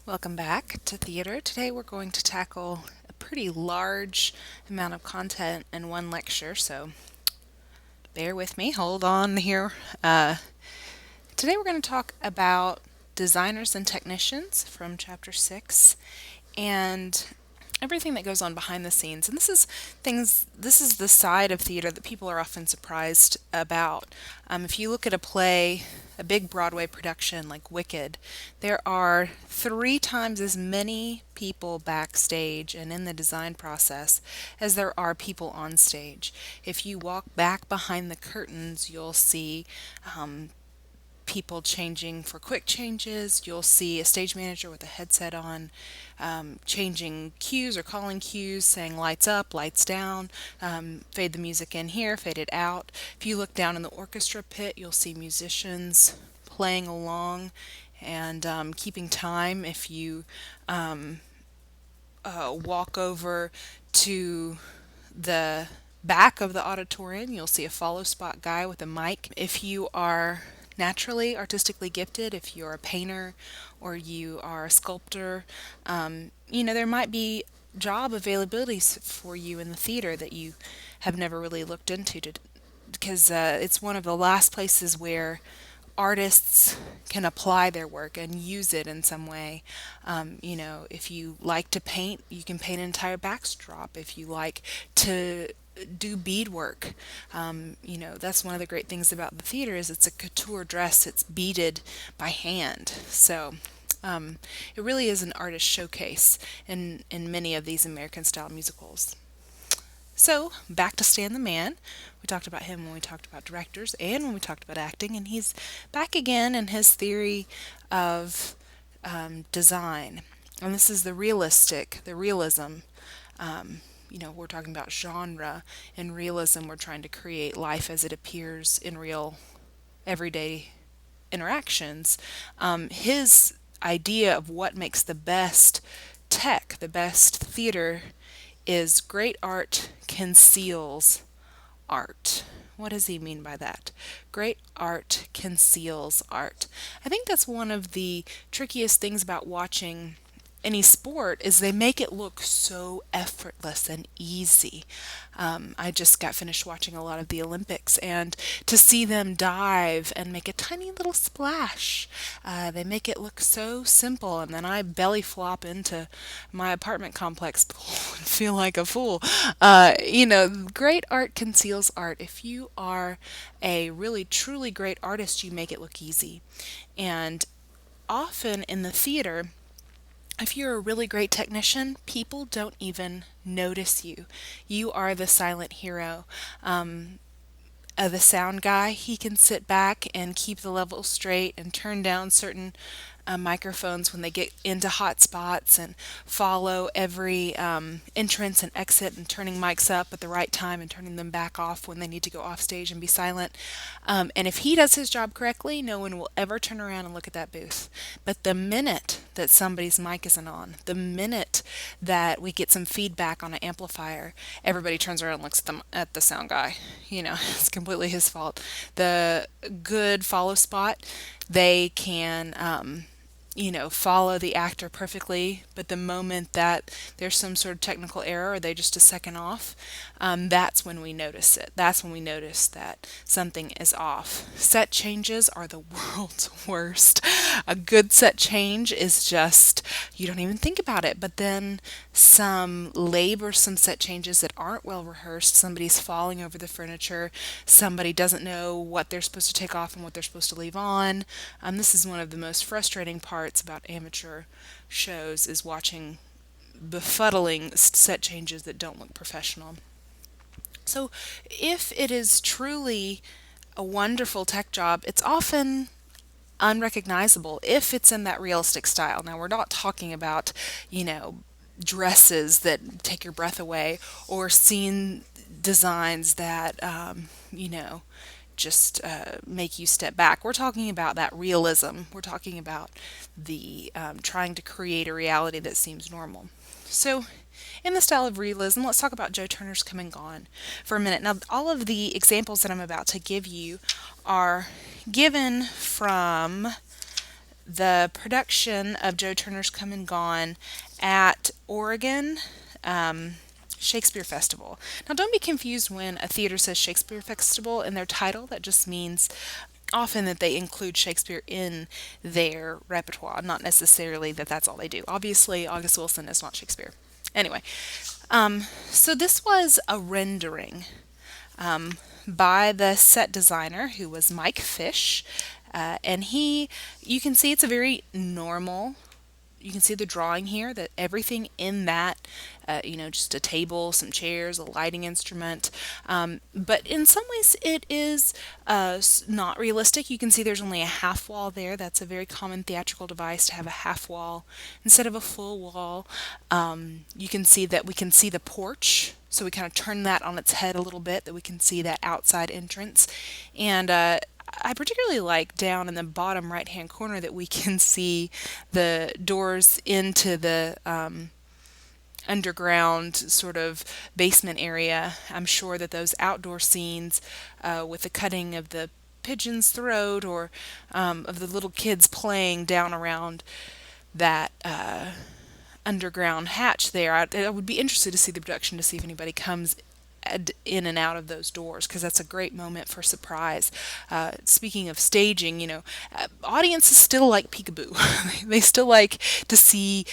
Welcome back to theater. Today we're going to tackle a pretty large amount of content in one lecture, so bear with me. Hold on here. Uh, Today we're going to talk about designers and technicians from chapter 6 and everything that goes on behind the scenes. And this is the side of theater that people are often surprised about. If you look at a play, a big Broadway production like Wicked, there are 3 times as many people backstage and in the design process as there are people on stage. If you walk back behind the curtains, you'll see people changing for quick changes. You'll see a stage manager with a headset on, changing cues or calling cues, saying lights up, lights down, fade the music in here, fade it out. If you look down in the orchestra pit, you'll see musicians playing along and keeping time. If you walk over to the back of the auditorium, you'll see a follow spot guy with a mic. If you are naturally artistically gifted, if you're a painter or you are a sculptor, there might be job availabilities for you in the theater that you have never really looked into because it's one of the last places where artists can apply their work and use it in some way. If you like to paint, you can paint an entire backdrop. If you like to do beadwork, that's one of the great things about the theater is it's a couture dress. It's beaded by hand. So it really is an artist showcase in many of these American style musicals. So, back to Stan the Man. We talked about him when we talked about directors and when we talked about acting, and he's back again in his theory of design. And this is the realism. We're talking about genre. In realism, we're trying to create life as it appears in real, everyday interactions. His idea of what makes the best tech, the best theater, is great art conceals art. What does he mean by that? Great art conceals art. I think that's one of the trickiest things about watching any sport is they make it look so effortless and easy. I just got finished watching a lot of the Olympics, and to see them dive and make a tiny little splash, they make it look so simple. And then I belly flop into my apartment complex pool and feel like a fool. Great art conceals art. If you are a really truly great artist, you make it look easy. And often in the theater, if you're a really great technician, people don't even notice you. You are the silent hero. The sound guy, he can sit back and keep the level straight and turn down certain microphones when they get into hot spots and follow every entrance and exit and turning mics up at the right time and turning them back off when they need to go off stage and be silent. And if he does his job correctly, no one will ever turn around and look at that booth. But the minute that somebody's mic isn't on, the minute that we get some feedback on an amplifier, everybody turns around and looks at the sound guy. It's completely his fault. The good follow spot, they can follow the actor perfectly, but the moment that there's some sort of technical error or they just a second off, that's when we notice it. That's when we notice that something is off. Set changes are the world's worst. A good set change is just, you don't even think about it, but then some some set changes that aren't well rehearsed, somebody's falling over the furniture, somebody doesn't know what they're supposed to take off and what they're supposed to leave on. This is one of the most frustrating parts about amateur shows is watching befuddling set changes that don't look professional. So if it is truly a wonderful tech job, it's often unrecognizable if it's in that realistic style. Now, we're not talking about, dresses that take your breath away or scene designs that, just make you step back. We're talking about that realism. We're talking about the trying to create a reality that seems normal. So, in the style of realism, let's talk about Joe Turner's Come and Gone for a minute. Now, all of the examples that I'm about to give you are given from the production of Joe Turner's Come and Gone at Oregon Shakespeare Festival. Now, don't be confused when a theater says Shakespeare Festival in their title. That just means often that they include Shakespeare in their repertoire, not necessarily that that's all they do. Obviously, August Wilson is not Shakespeare. Anyway, so this was a rendering by the set designer who was Mike Fish. And you can see it's a very normal, you can see the drawing here that everything in that, just a table, some chairs, a lighting instrument. But in some ways, it is not realistic. You can see there's only a half wall there. That's a very common theatrical device to have a half wall instead of a full wall. You can see that we can see the porch. So we kind of turn that on its head a little bit, that we can see that outside entrance. And I particularly like down in the bottom right hand corner that we can see the doors into the underground sort of basement area. I'm sure that those outdoor scenes with the cutting of the pigeon's throat or of the little kids playing down around that underground hatch there, I would be interested to see the production to see if anybody comes in and out of those doors, because that's a great moment for surprise. Speaking of staging, audiences still like peekaboo. They still like to see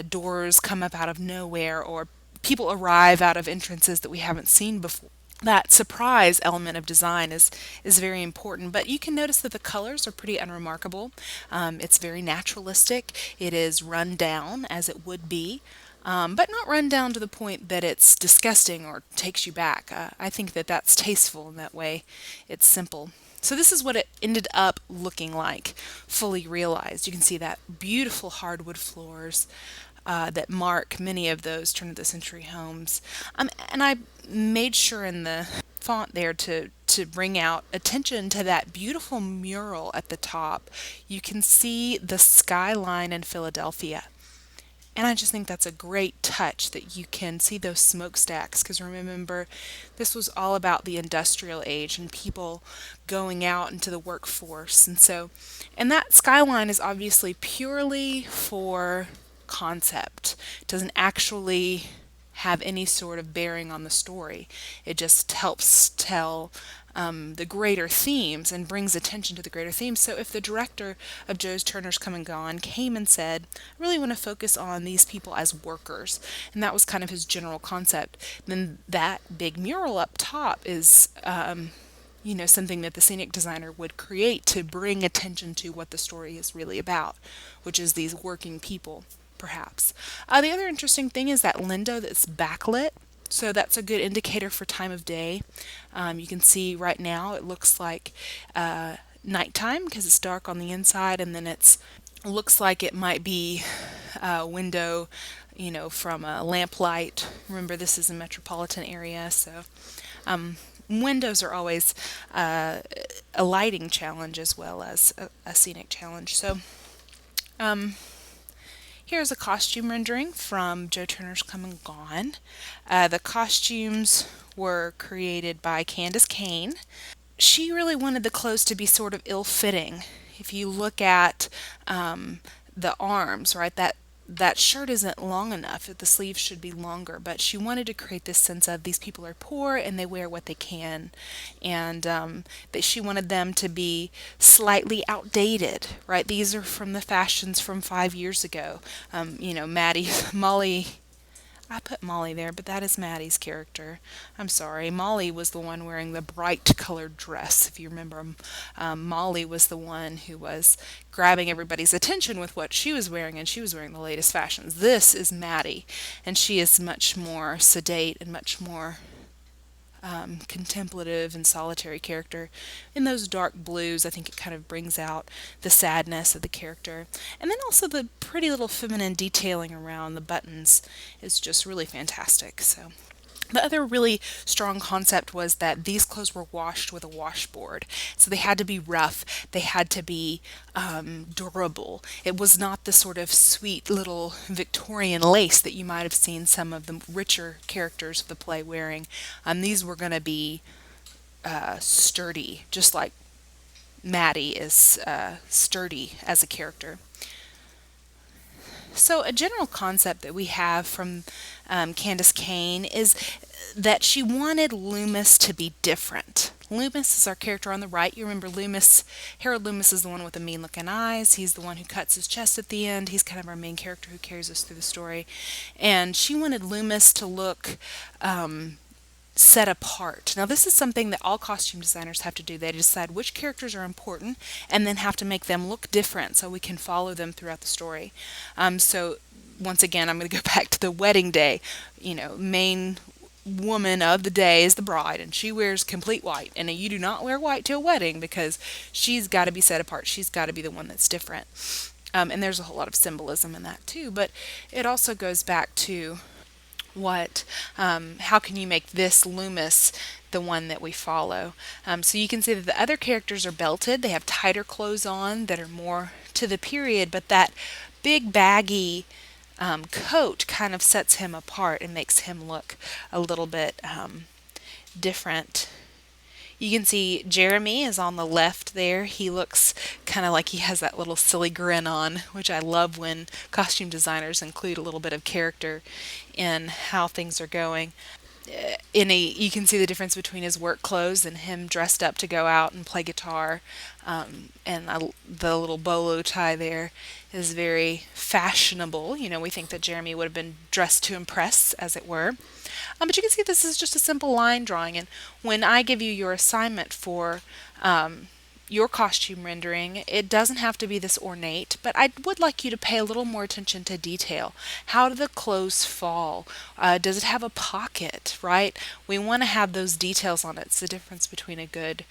doors come up out of nowhere or people arrive out of entrances that we haven't seen before. That surprise element of design is very important, but you can notice that the colors are pretty unremarkable. It's very naturalistic. It is run down as it would be, but not run down to the point that it's disgusting or takes you back. I think that that's tasteful in that way. It's simple. So this is what it ended up looking like, fully realized. You can see that beautiful hardwood floors that mark many of those turn of the century homes. And I made sure in the font there to bring out attention to that beautiful mural at the top. You can see the skyline in Philadelphia. And I just think that's a great touch that you can see those smokestacks, because remember, this was all about the industrial age and people going out into the workforce. And that skyline is obviously purely for concept. It doesn't actually have any sort of bearing on the story. It just helps tell the greater themes and brings attention to the greater themes. So if the director of Joe's Turner's Come and Gone came and said, I really want to focus on these people as workers, and that was kind of his general concept, then that big mural up top is something that the scenic designer would create to bring attention to what the story is really about, which is these working people, perhaps. The other interesting thing is that window that's backlit. So that's a good indicator for time of day. You can see right now it looks like nighttime because it's dark on the inside, and then it looks like it might be a window, from a lamplight. Remember, this is a metropolitan area, so windows are always a lighting challenge as well as a scenic challenge. So here's a costume rendering from Joe Turner's Come and Gone. The costumes were created by Candace Kane. She really wanted the clothes to be sort of ill-fitting. If you look at the arms, right, that shirt isn't long enough. The sleeves should be longer, but she wanted to create this sense of these people are poor and they wear what they can, and that she wanted them to be slightly outdated, right? These are from the fashions from 5 years ago. Molly, I put Molly there, but that is Maddie's character. I'm sorry. Molly was the one wearing the bright colored dress. If you remember, Molly was the one who was grabbing everybody's attention with what she was wearing, and she was wearing the latest fashions. This is Maddie, and she is much more sedate and much more contemplative and solitary character. In those dark blues, I think it kind of brings out the sadness of the character. And then also the pretty little feminine detailing around the buttons is just really fantastic. So the other really strong concept was that these clothes were washed with a washboard. So they had to be rough, they had to be durable. It was not the sort of sweet little Victorian lace that you might have seen some of the richer characters of the play wearing. These were going to be sturdy, just like Maddie is sturdy as a character. So, a general concept that we have from Candace Kane is that she wanted Loomis to be different. Loomis is our character on the right. You remember Loomis, Harold Loomis is the one with the mean looking eyes. He's the one who cuts his chest at the end. He's kind of our main character who carries us through the story. And she wanted Loomis to look set apart. Now, this is something that all costume designers have to do. They decide which characters are important and then have to make them look different so we can follow them throughout the story. So, once again, I'm going to go back to the wedding day. Main woman of the day is the bride, and she wears complete white. And you do not wear white to a wedding because she's got to be set apart. She's got to be the one that's different. And there's a whole lot of symbolism in that too. But it also goes back to how can you make this Loomis the one that we follow? So you can see that the other characters are belted. They have tighter clothes on that are more to the period, but that big baggy coat kind of sets him apart and makes him look a little bit different. You can see Jeremy is on the left there. He looks kind of like he has that little silly grin on, which I love when costume designers include a little bit of character in how things are going. You can see the difference between his work clothes and him dressed up to go out and play guitar. The little bolo tie there is very fashionable. We think that Jeremy would have been dressed to impress, as it were. But you can see this is just a simple line drawing. And when I give you your assignment for your costume rendering, it doesn't have to be this ornate, but I would like you to pay a little more attention to detail. How do the clothes fall? Does it have a pocket, right? We want to have those details on it. It's the difference between a good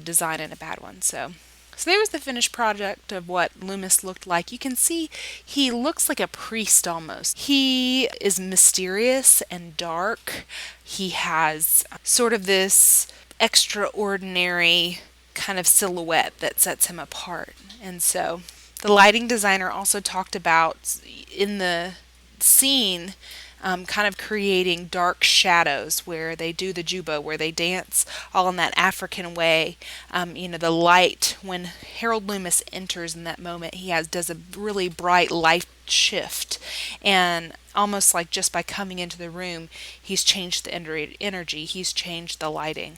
design and a bad one. So there was the finished project of what Loomis looked like. You can see he looks like a priest almost. He is mysterious and dark. He has sort of this extraordinary kind of silhouette that sets him apart. And so the lighting designer also talked about in the scene kind of creating dark shadows where they do the juba, where they dance all in that African way. The light, when Harold Loomis enters in that moment, does a really bright light shift, and almost like just by coming into the room, he's changed the energy, he's changed the lighting.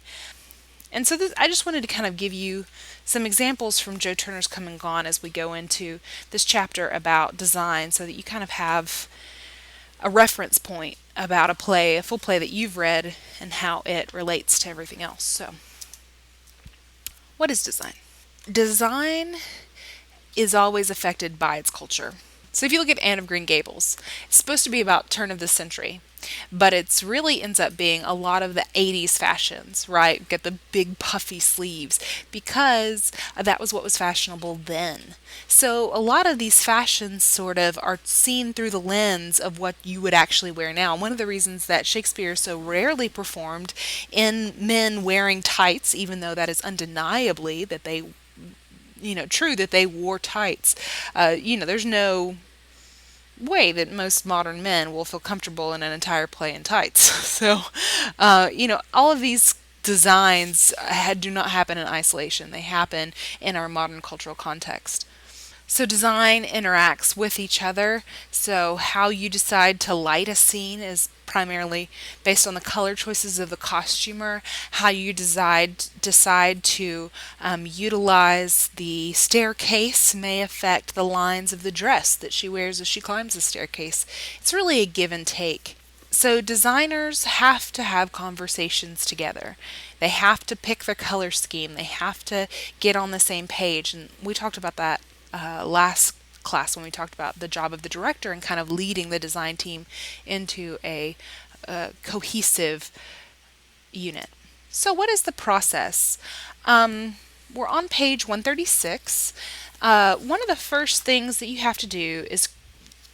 And so I just wanted to kind of give you some examples from Joe Turner's Come and Gone as we go into this chapter about design, so that you kind of have a reference point about a full play that you've read and how it relates to everything else. So, what is design? Design is always affected by its culture. So if you look at Anne of Green Gables, it's supposed to be about turn of the century, but it's really ends up being a lot of the 80s fashions, right? Get the big puffy sleeves, because that was what was fashionable then. So a lot of these fashions sort of are seen through the lens of what you would actually wear now. One of the reasons that Shakespeare so rarely performed in men wearing tights, even though that is undeniably that they true that they wore tights. There's no way that most modern men will feel comfortable in an entire play in tights. So, all of these designs do not happen in isolation. They happen in our modern cultural context. So design interacts with each other. So how you decide to light a scene is primarily based on the color choices of the costumer. How you decide to utilize the staircase may affect the lines of the dress that she wears as she climbs the staircase. It's really a give and take. So designers have to have conversations together. They have to pick their color scheme. They have to get on the same page. And we talked about that last class when we talked about the job of the director and kind of leading the design team into a cohesive unit. So what is the process? We're on page 136. One of the first things that you have to do is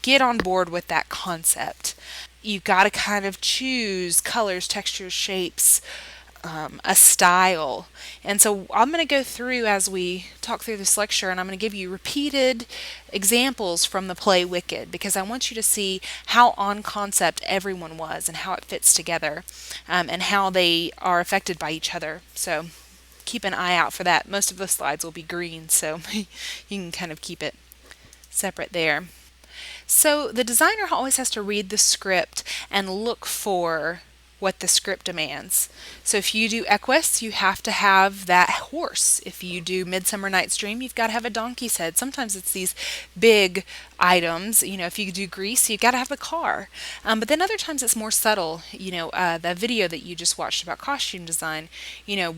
get on board with that concept. You've got to kind of choose colors, textures, shapes, a style. And so I'm going to go through as we talk through this lecture, and I'm going to give you repeated examples from the play Wicked, because I want you to see how on concept everyone was and how it fits together, and how they are affected by each other. So keep an eye out for that. Most of the slides will be green, so you can kind of keep it separate there. So the designer always has to read the script and look for what the script demands. So if you do Equus, you have to have that horse. If you do Midsummer Night's Dream, you've got to have a donkey's head. Sometimes it's these big items. If you do Grease, you've got to have the car. But then other times it's more subtle. The video that you just watched about costume design,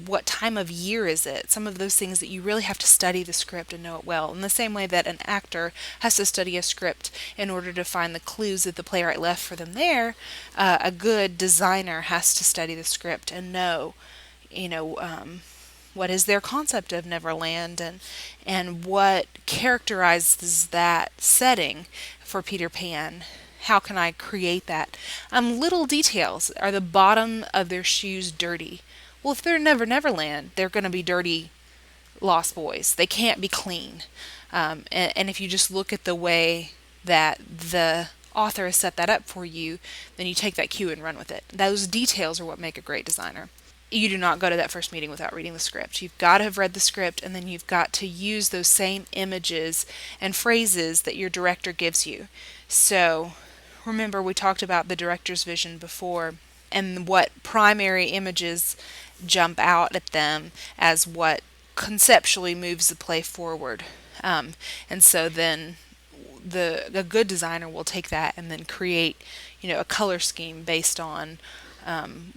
what time of year is it? Some of those things that you really have to study the script and know it well. In the same way that an actor has to study a script in order to find the clues that the playwright left for them there, a good designer has to study the script and know, what is their concept of Neverland, and what characterizes that setting for Peter Pan. How can I create that? Little details. Are the bottom of their shoes dirty? Well, if they're Neverland, they're going to be dirty Lost Boys. They can't be clean. And if you just look at the way that the author has set that up for you, then you take that cue and run with it. Those details are what make a great designer. You do not go to that first meeting without reading the script. You've got to have read the script, and then you've got to use those same images and phrases that your director gives you. So remember, we talked about the director's vision before, and what primary images jump out at them as what conceptually moves the play forward. And so then a good designer will take that and then create, a color scheme based on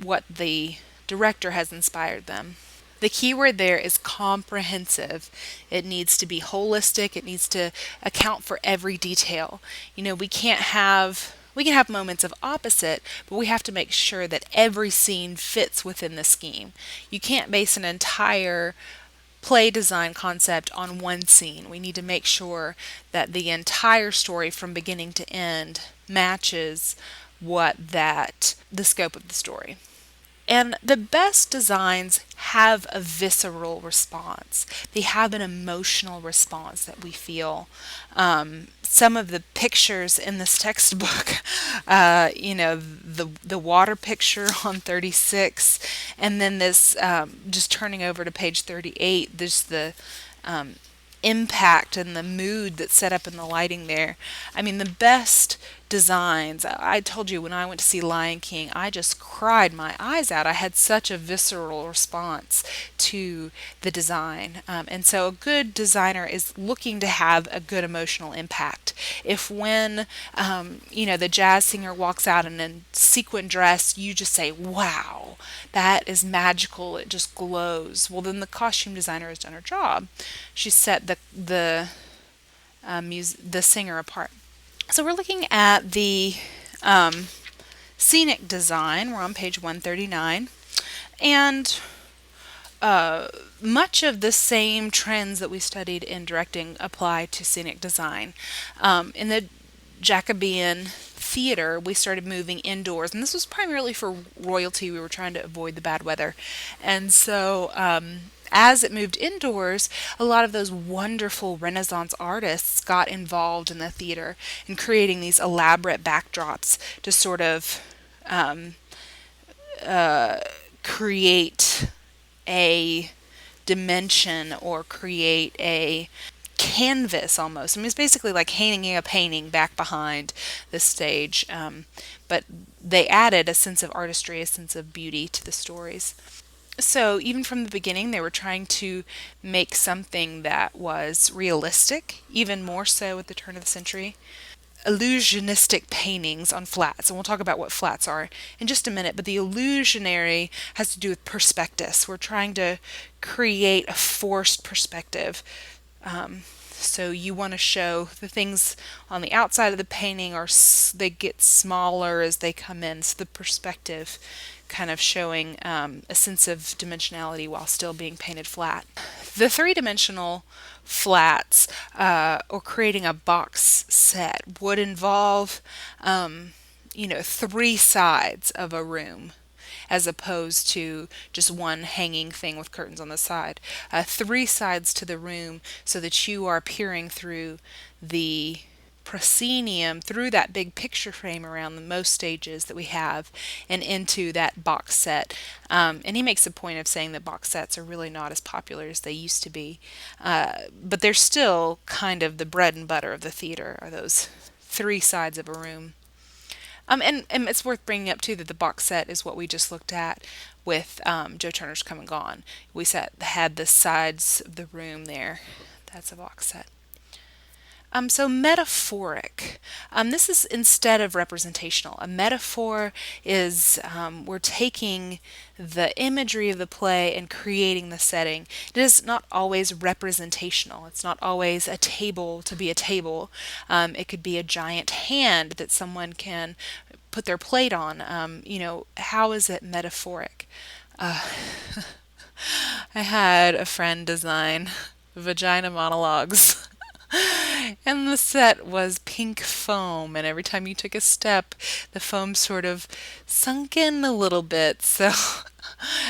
what the director has inspired them. The key word there is comprehensive. It needs to be holistic. It needs to account for every detail. We can have moments of opposite, but we have to make sure that every scene fits within the scheme. You can't base an entire play design concept on one scene. We need to make sure that the entire story from beginning to end matches the scope of the story. And the best designs have a visceral response. They have an emotional response that we feel. Some of the pictures in this textbook, the water picture on 36, and then this, just turning over to page 38, there's the impact and the mood that's set up in the lighting there. The best designs, I told you when I went to see Lion King, I just cried my eyes out. I had such a visceral response to the design. And so a good designer is looking to have a good emotional impact. If when, the jazz singer walks out in a sequin dress, you just say, wow, that is magical, it just glows. Well, then the costume designer has done her job. She set the singer apart. So we're looking at the Scenic Design. We're on page 139. And much of the same trends that we studied in directing apply to Scenic Design. In the Jacobean theater, we started moving indoors, and this was primarily for royalty. We were trying to avoid the bad weather. And so as it moved indoors, a lot of those wonderful Renaissance artists got involved in the theater in creating these elaborate backdrops to sort of create a dimension or create a canvas almost. It's basically like hanging a painting back behind the stage, but they added a sense of artistry, a sense of beauty to the stories. So even from the beginning, they were trying to make something that was realistic, even more so at the turn of the century. Illusionistic paintings on flats, and we'll talk about what flats are in just a minute, but the illusionary has to do with perspectives. We're trying to create a forced perspective. So you want to show the things on the outside of the painting they get smaller as they come in, so the perspective kind of showing a sense of dimensionality while still being painted flat. The three-dimensional flats or creating a box set would involve three sides of a room as opposed to just one hanging thing with curtains on the side. Three sides to the room so that you are peering through the proscenium through that big picture frame around the most stages that we have and into that box set. And he makes a point of saying that box sets are really not as popular as they used to be. But they're still kind of the bread and butter of the theater, are those three sides of a room. And it's worth bringing up too that the box set is what we just looked at with Joe Turner's Come and Gone. We had the sides of the room there. That's a box set. So metaphoric. This is instead of representational. A metaphor is we're taking the imagery of the play and creating the setting. It is not always representational. It's not always a table to be a table. It could be a giant hand that someone can put their plate on. How is it metaphoric? Uh, I had a friend design vagina monologues. And the set was pink foam, and every time you took a step, the foam sort of sunk in a little bit. So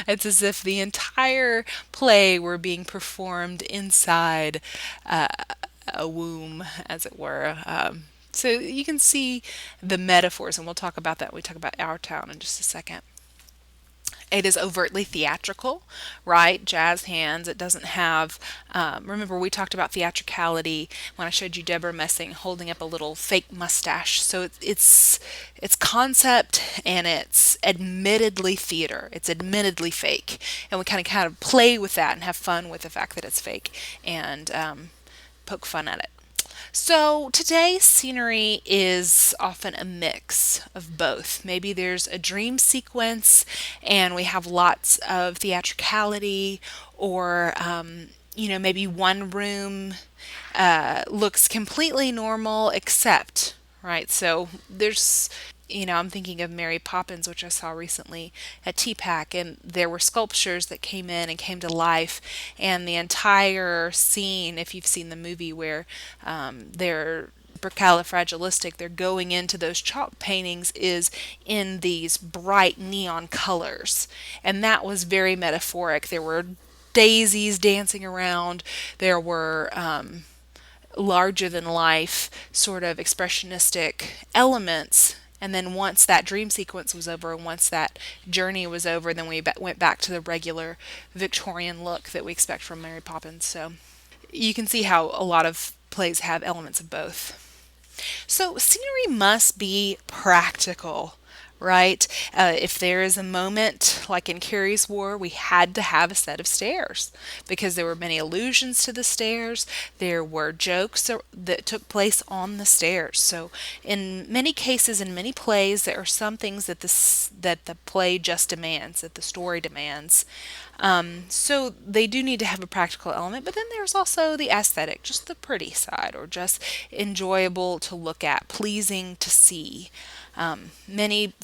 it's as if the entire play were being performed inside uh, a womb, as it were. So you can see the metaphors, and we'll talk about that when we talk about Our Town in just a second. It is overtly theatrical, right? Jazz hands. It doesn't have. Remember, we talked about theatricality when I showed you Deborah Messing holding up a little fake mustache. So it's concept and it's admittedly theater. It's admittedly fake, and we kind of play with that and have fun with the fact that it's fake and poke fun at it. So today's scenery is often a mix of both. Maybe there's a dream sequence and we have lots of theatricality, or maybe one room looks completely normal except, right? So I'm thinking of Mary Poppins, which I saw recently at TPAC, and there were sculptures that came in and came to life, and the entire scene, if you've seen the movie where they're supercalifragilistic, they're going into those chalk paintings, is in these bright neon colors, and that was very metaphoric. There were daisies dancing around. There were larger than life sort of expressionistic elements. And then once that dream sequence was over and once that journey was over, then we went back to the regular Victorian look that we expect from Mary Poppins. So you can see how a lot of plays have elements of both. So scenery must be practical, right? If there is a moment like in Carrie's War, we had to have a set of stairs because there were many allusions to the stairs. There were jokes that took place on the stairs. So in many cases, in many plays, there are some things that the play just demands, that the story demands. So they do need to have a practical element, but then there's also the aesthetic, just the pretty side, or just enjoyable to look at, pleasing to see. Many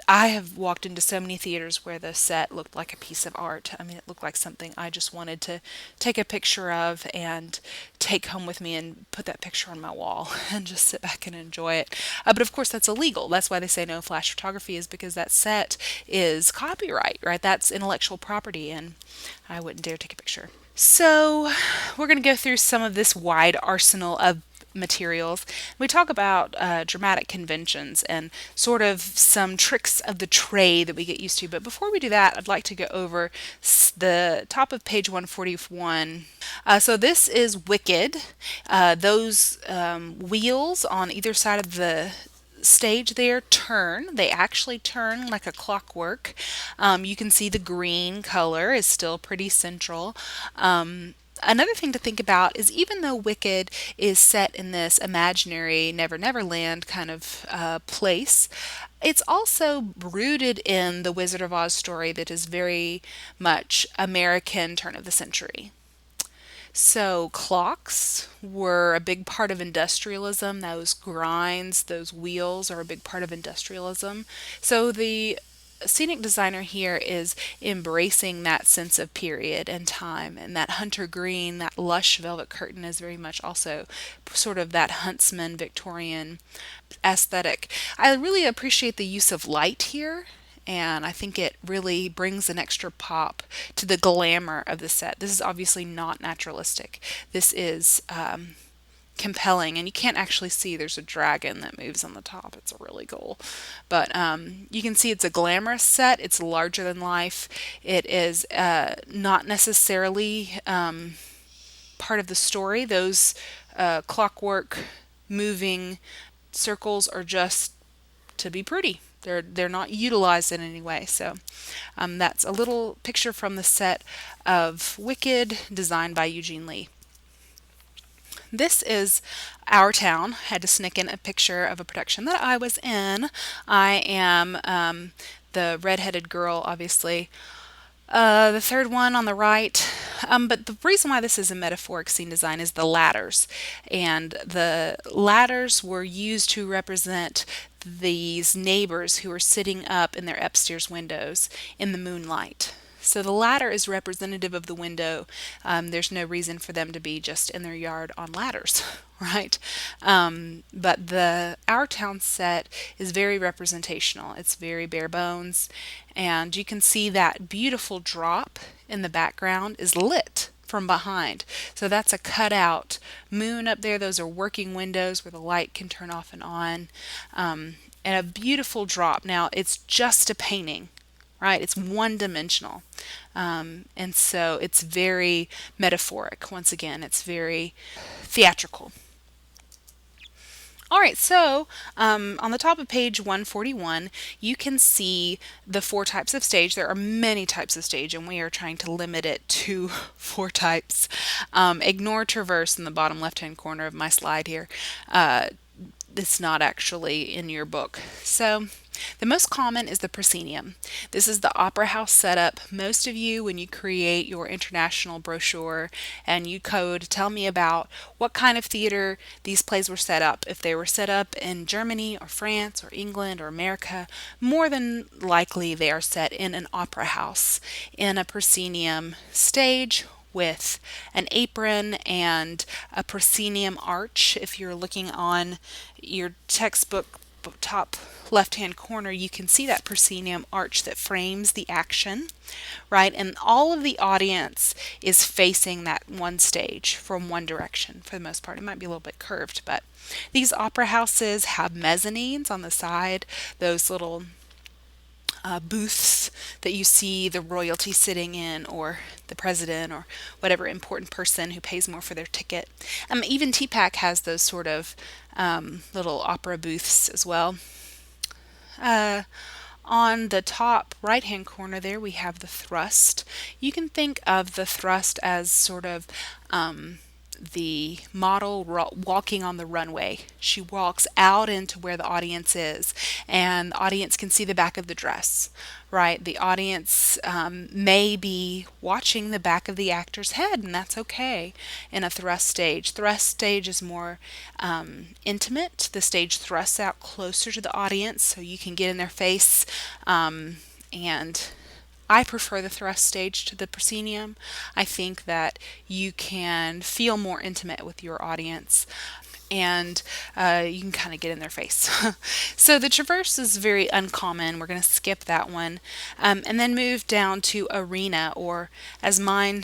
I have walked into so many theaters where the set looked like a piece of art. I mean, it looked like something I just wanted to take a picture of and take home with me and put that picture on my wall and just sit back and enjoy it. But of course, that's illegal. That's why they say no flash photography, is because that set is copyright, right? That's intellectual property, and I wouldn't dare take a picture. So, we're going to go through some of this wide arsenal of materials. We talk about dramatic conventions and sort of some tricks of the trade that we get used to. But before we do that, I'd like to go over the top of page 141. So this is Wicked. Those wheels on either side of the stage there turn. They actually turn like a clockwork. You can see the green color is still pretty central. Another thing to think about is even though Wicked is set in this imaginary Never Never Land kind of place, it's also rooted in the Wizard of Oz story that is very much American turn of the century. So clocks were a big part of industrialism. Those grinds, those wheels are a big part of industrialism. So the scenic designer here is embracing that sense of period and time, and that hunter green, that lush velvet curtain is very much also sort of that huntsman Victorian aesthetic. I really appreciate the use of light here, and I think it really brings an extra pop to the glamour of the set. This is obviously not naturalistic. This is compelling, and you can't actually see there's a dragon that moves on the top. It's really cool. But you can see it's a glamorous set. It's larger than life. It is not necessarily part of the story. Those clockwork moving circles are just to be pretty. They're not utilized in any way. So that's a little picture from the set of Wicked, designed by Eugene Lee. This is our town. Had to sneak in a picture of a production that I was in. I am the redheaded girl, obviously. The third one on the right. But the reason why this is a metaphoric scene design is the ladders. And the ladders were used to represent these neighbors who are sitting up in their upstairs windows in the moonlight. So the ladder is representative of the window. There's no reason for them to be just in their yard on ladders, right? But the Our Town set is very representational. It's very bare bones, and you can see that beautiful drop in the background is lit from behind. So that's a cutout moon up there. Those are working windows where the light can turn off and on. And a beautiful drop. Now, it's just a painting, right? It's one dimensional. And so it's very metaphoric. Once again, it's very theatrical. All right, so on the top of page 141, you can see the 4 types of stage. There are many types of stage, and we are trying to limit it to 4 types. Ignore traverse in the bottom left-hand corner of my slide here. It's not actually in your book. So the most common is the proscenium. This is the opera house setup. Most of you, when you create your international brochure and you code, tell me about what kind of theater these plays were set up. If they were set up in Germany or France or England or America, more than likely they are set in an opera house in a proscenium stage with an apron and a proscenium arch. If you're looking on your textbook top left-hand corner, you can see that proscenium arch that frames the action, right? And all of the audience is facing that one stage from one direction for the most part. It might be a little bit curved, but these opera houses have mezzanines on the side, those little booths that you see the royalty sitting in, or the president, or whatever important person who pays more for their ticket. Even TPAC has those sort of little opera booths as well. On the top right hand corner there, we have the thrust. You can think of the thrust as sort of the model walking on the runway. She walks out into where the audience is, and the audience can see the back of the dress, right? The audience may be watching the back of the actor's head, and that's okay in a thrust stage. Thrust stage is more intimate. The stage thrusts out closer to the audience so you can get in their face, and I prefer the thrust stage to the proscenium. I think that you can feel more intimate with your audience, and you can kind of get in their face. So the traverse is very uncommon. We're going to skip that one, and then move down to arena, or as my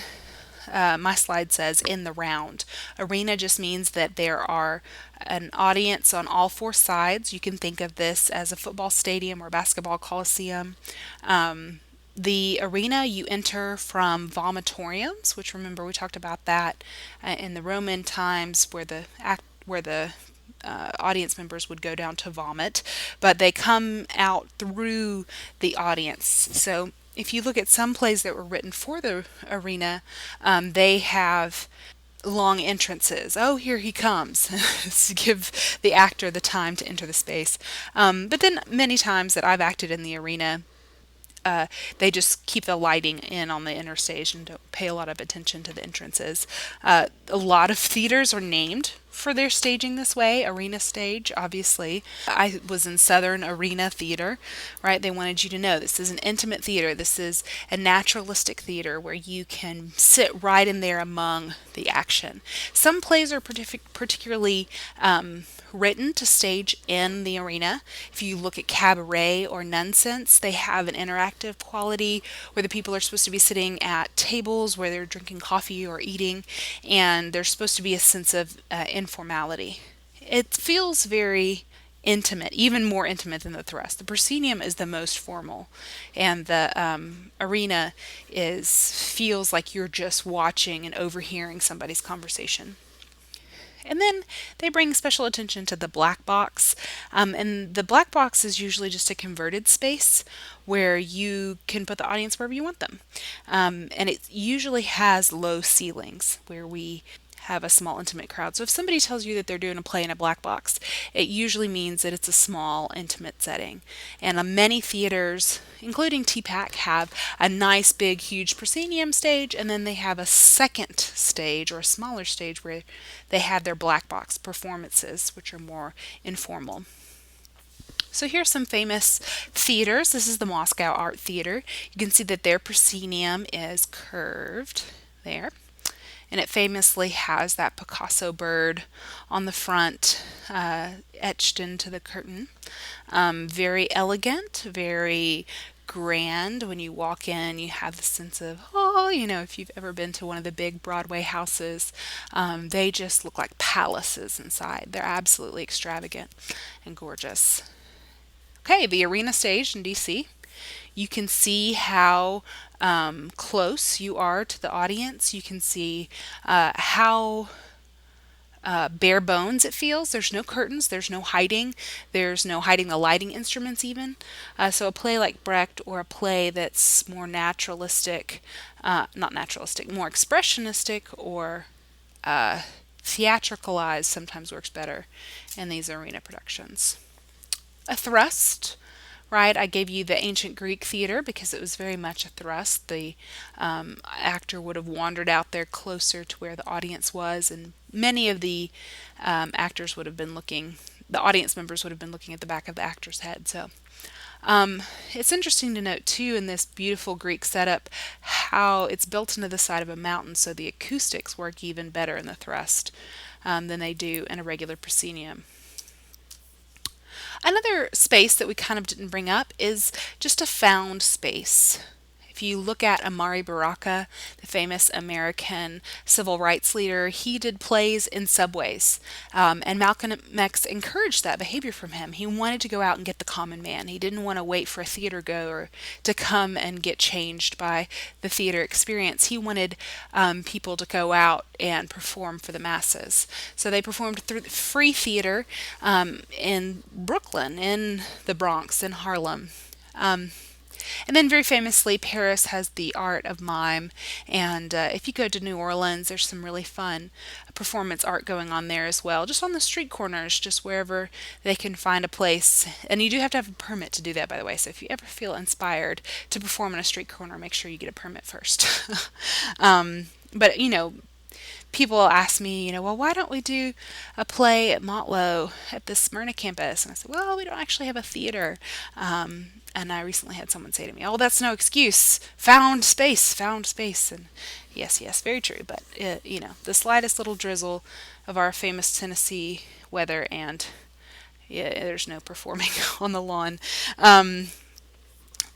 slide says, in the round. Arena just means that there are an audience on all 4 sides. You can think of this as a football stadium or basketball coliseum. The arena you enter from vomitoriums, which, remember, we talked about that in the Roman times, where the audience members would go down to vomit, but they come out through the audience. So if you look at some plays that were written for the arena, they have long entrances. Oh, here he comes, to give the actor the time to enter the space. But then many times that I've acted in the arena, they just keep the lighting in on the inner stage and don't pay a lot of attention to the entrances. A lot of theaters are named for their staging this way. Arena stage, obviously. I was in Southern Arena Theater, right? They wanted you to know this is an intimate theater. This is a naturalistic theater where you can sit right in there among the action. Some plays are particularly written to stage in the arena. If you look at Cabaret or Nonsense, they have an interactive quality where the people are supposed to be sitting at tables where they're drinking coffee or eating, and there's supposed to be a sense of informality. It feels very intimate, even more intimate than the thrust. The proscenium is the most formal, and the arena is feels like you're just watching and overhearing somebody's conversation. And then they bring special attention to the black box. And the black box is usually just a converted space where you can put the audience wherever you want them. And it usually has low ceilings where we have a small intimate crowd. So if somebody tells you that they're doing a play in a black box, it usually means that it's a small intimate setting. And many theaters, including TPAC, have a nice big huge proscenium stage, and then they have a second stage or a smaller stage where they have their black box performances, which are more informal. So here's some famous theaters. This is the Moscow Art Theater. You can see that their proscenium is curved there. And it famously has that Picasso bird on the front, etched into the curtain. Very elegant, very grand. When you walk in, you have the sense of, oh, if you've ever been to one of the big Broadway houses, they just look like palaces inside. They're absolutely extravagant and gorgeous. Okay, the arena stage in DC. You can see how close you are to the audience. You can see how bare bones it feels. There's no curtains. There's no hiding. There's no hiding the lighting instruments even. So a play like Brecht or a play that's more naturalistic, not naturalistic, more expressionistic or theatricalized sometimes works better in these arena productions. A thrust. Right, I gave you the ancient Greek theater because it was very much a thrust. The actor would have wandered out there closer to where the audience was, and many of the actors would have been looking, the audience members would have been looking at the back of the actor's head. So it's interesting to note, too, in this beautiful Greek setup, how it's built into the side of a mountain, so the acoustics work even better in the thrust than they do in a regular proscenium. Another space that we kind of didn't bring up is just a found space. If you look at Amari Baraka, the famous American civil rights leader, he did plays in subways. And Malcolm X encouraged that behavior from him. He wanted to go out and get the common man. He didn't want to wait for a theater goer to come and get changed by the theater experience. He wanted people to go out and perform for the masses. So they performed through free theater in Brooklyn, in the Bronx, in Harlem. And then very famously, Paris has the art of mime. And if you go to New Orleans, there's some really fun performance art going on there as well, just on the street corners, just wherever they can find a place. And you do have to have a permit to do that, by the way. So if you ever feel inspired to perform in a street corner, make sure you get a permit first. But, people ask me, well, why don't we do a play at Motlow at the Smyrna campus? And I said, well, we don't actually have a theater. And I recently had someone say to me, oh, that's no excuse. Found space. And yes, very true. But, the slightest little drizzle of our famous Tennessee weather and there's no performing on the lawn.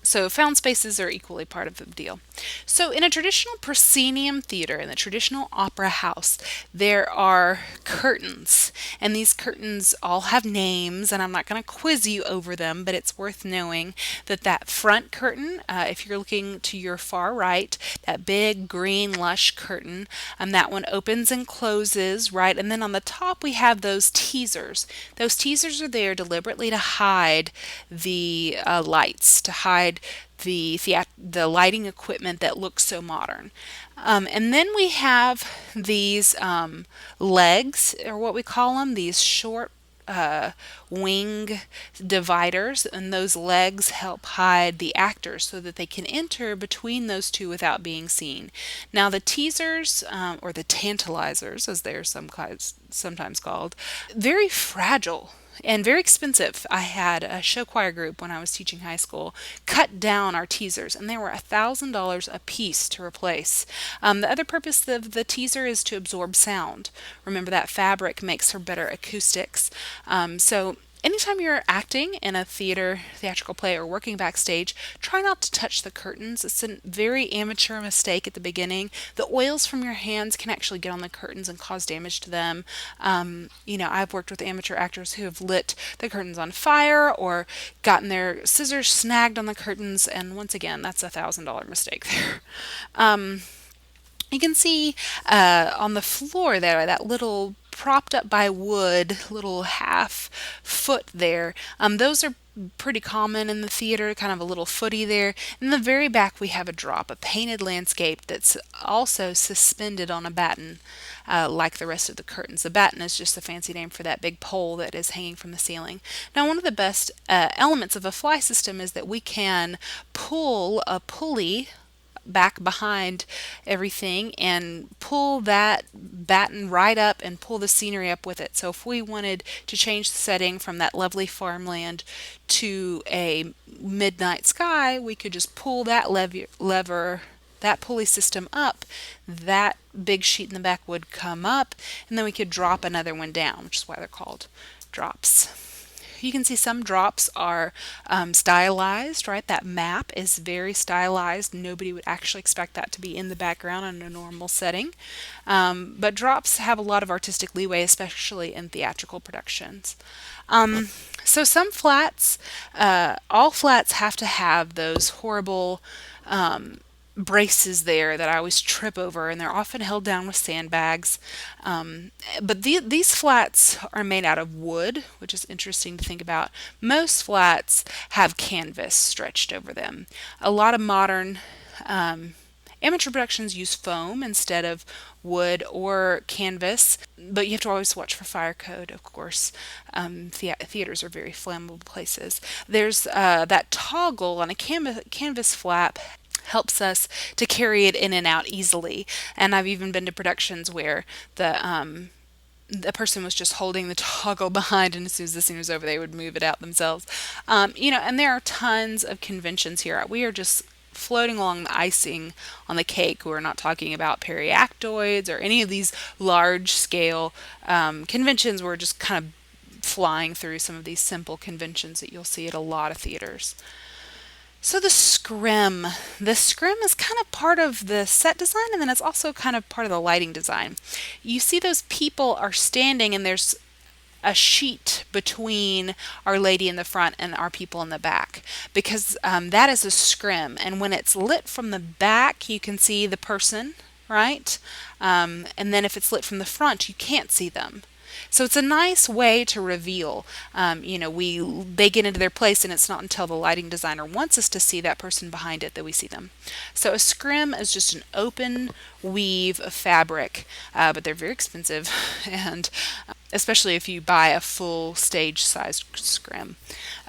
So found spaces are equally part of the deal. So in a traditional proscenium theater, in the traditional opera house, there are curtains. And these curtains all have names, and I'm not going to quiz you over them, but it's worth knowing that front curtain, if you're looking to your far right, that big green lush curtain, that one opens and closes, right? And then on the top we have those teasers. Those teasers are there deliberately to hide the lights, to hide the lighting equipment that looks so modern. And then we have these legs, or what we call them, these short wing dividers, and those legs help hide the actors so that they can enter between those two without being seen. Now the teasers, or the tantalizers as they're sometimes called, very fragile and very expensive. I had a show choir group when I was teaching high school cut down our teasers, and they were $1,000 a piece to replace. The other purpose of the teaser is to absorb sound. Remember that fabric makes for better acoustics. So Anytime you're acting in a theatrical play, or working backstage, try not to touch the curtains. It's a very amateur mistake at the beginning. The oils from your hands can actually get on the curtains and cause damage to them. I've worked with amateur actors who have lit the curtains on fire or gotten their scissors snagged on the curtains, and once again, that's $1,000 mistake there. You can see on the floor there, that little propped up by wood, little half foot there. Those are pretty common in the theater, kind of a little footy there. In the very back, we have a drop, a painted landscape that's also suspended on a batten, like the rest of the curtains. The batten is just a fancy name for that big pole that is hanging from the ceiling. Now, one of the best elements of a fly system is that we can pull a pulley back behind everything and pull that batten right up and pull the scenery up with it. So if we wanted to change the setting from that lovely farmland to a midnight sky, we could just pull that lever, that pulley system up. That big sheet in the back would come up, and then we could drop another one down, which is why they're called drops. You can see some drops are stylized, right? That map is very stylized. Nobody would actually expect that to be in the background in a normal setting. But drops have a lot of artistic leeway, especially in theatrical productions. So some flats, all flats have to have those horrible braces there that I always trip over, and they're often held down with sandbags. But these flats are made out of wood, which is interesting to think about. Most flats have canvas stretched over them. A lot of modern amateur productions use foam instead of wood or canvas, but you have to always watch for fire code, of course. Theaters are very flammable places. There's that toggle on a canvas flap helps us to carry it in and out easily. And I've even been to productions where the person was just holding the toggle behind, and as soon as the scene was over, they would move it out themselves. And there are tons of conventions here. We are just floating along the icing on the cake. We're not talking about periactoids or any of these large scale conventions. We're just kind of flying through some of these simple conventions that you'll see at a lot of theaters. So the scrim. The scrim is kind of part of the set design, and then it's also kind of part of the lighting design. You see those people are standing, and there's a sheet between Our Lady in the front and our people in the back, because that is a scrim. And when it's lit from the back, you can see the person, right? And then if it's lit from the front, you can't see them. So it's a nice way to reveal. They get into their place, and it's not until the lighting designer wants us to see that person behind it that we see them. So a scrim is just an open weave of fabric, but they're very expensive, and especially if you buy a full stage-sized scrim.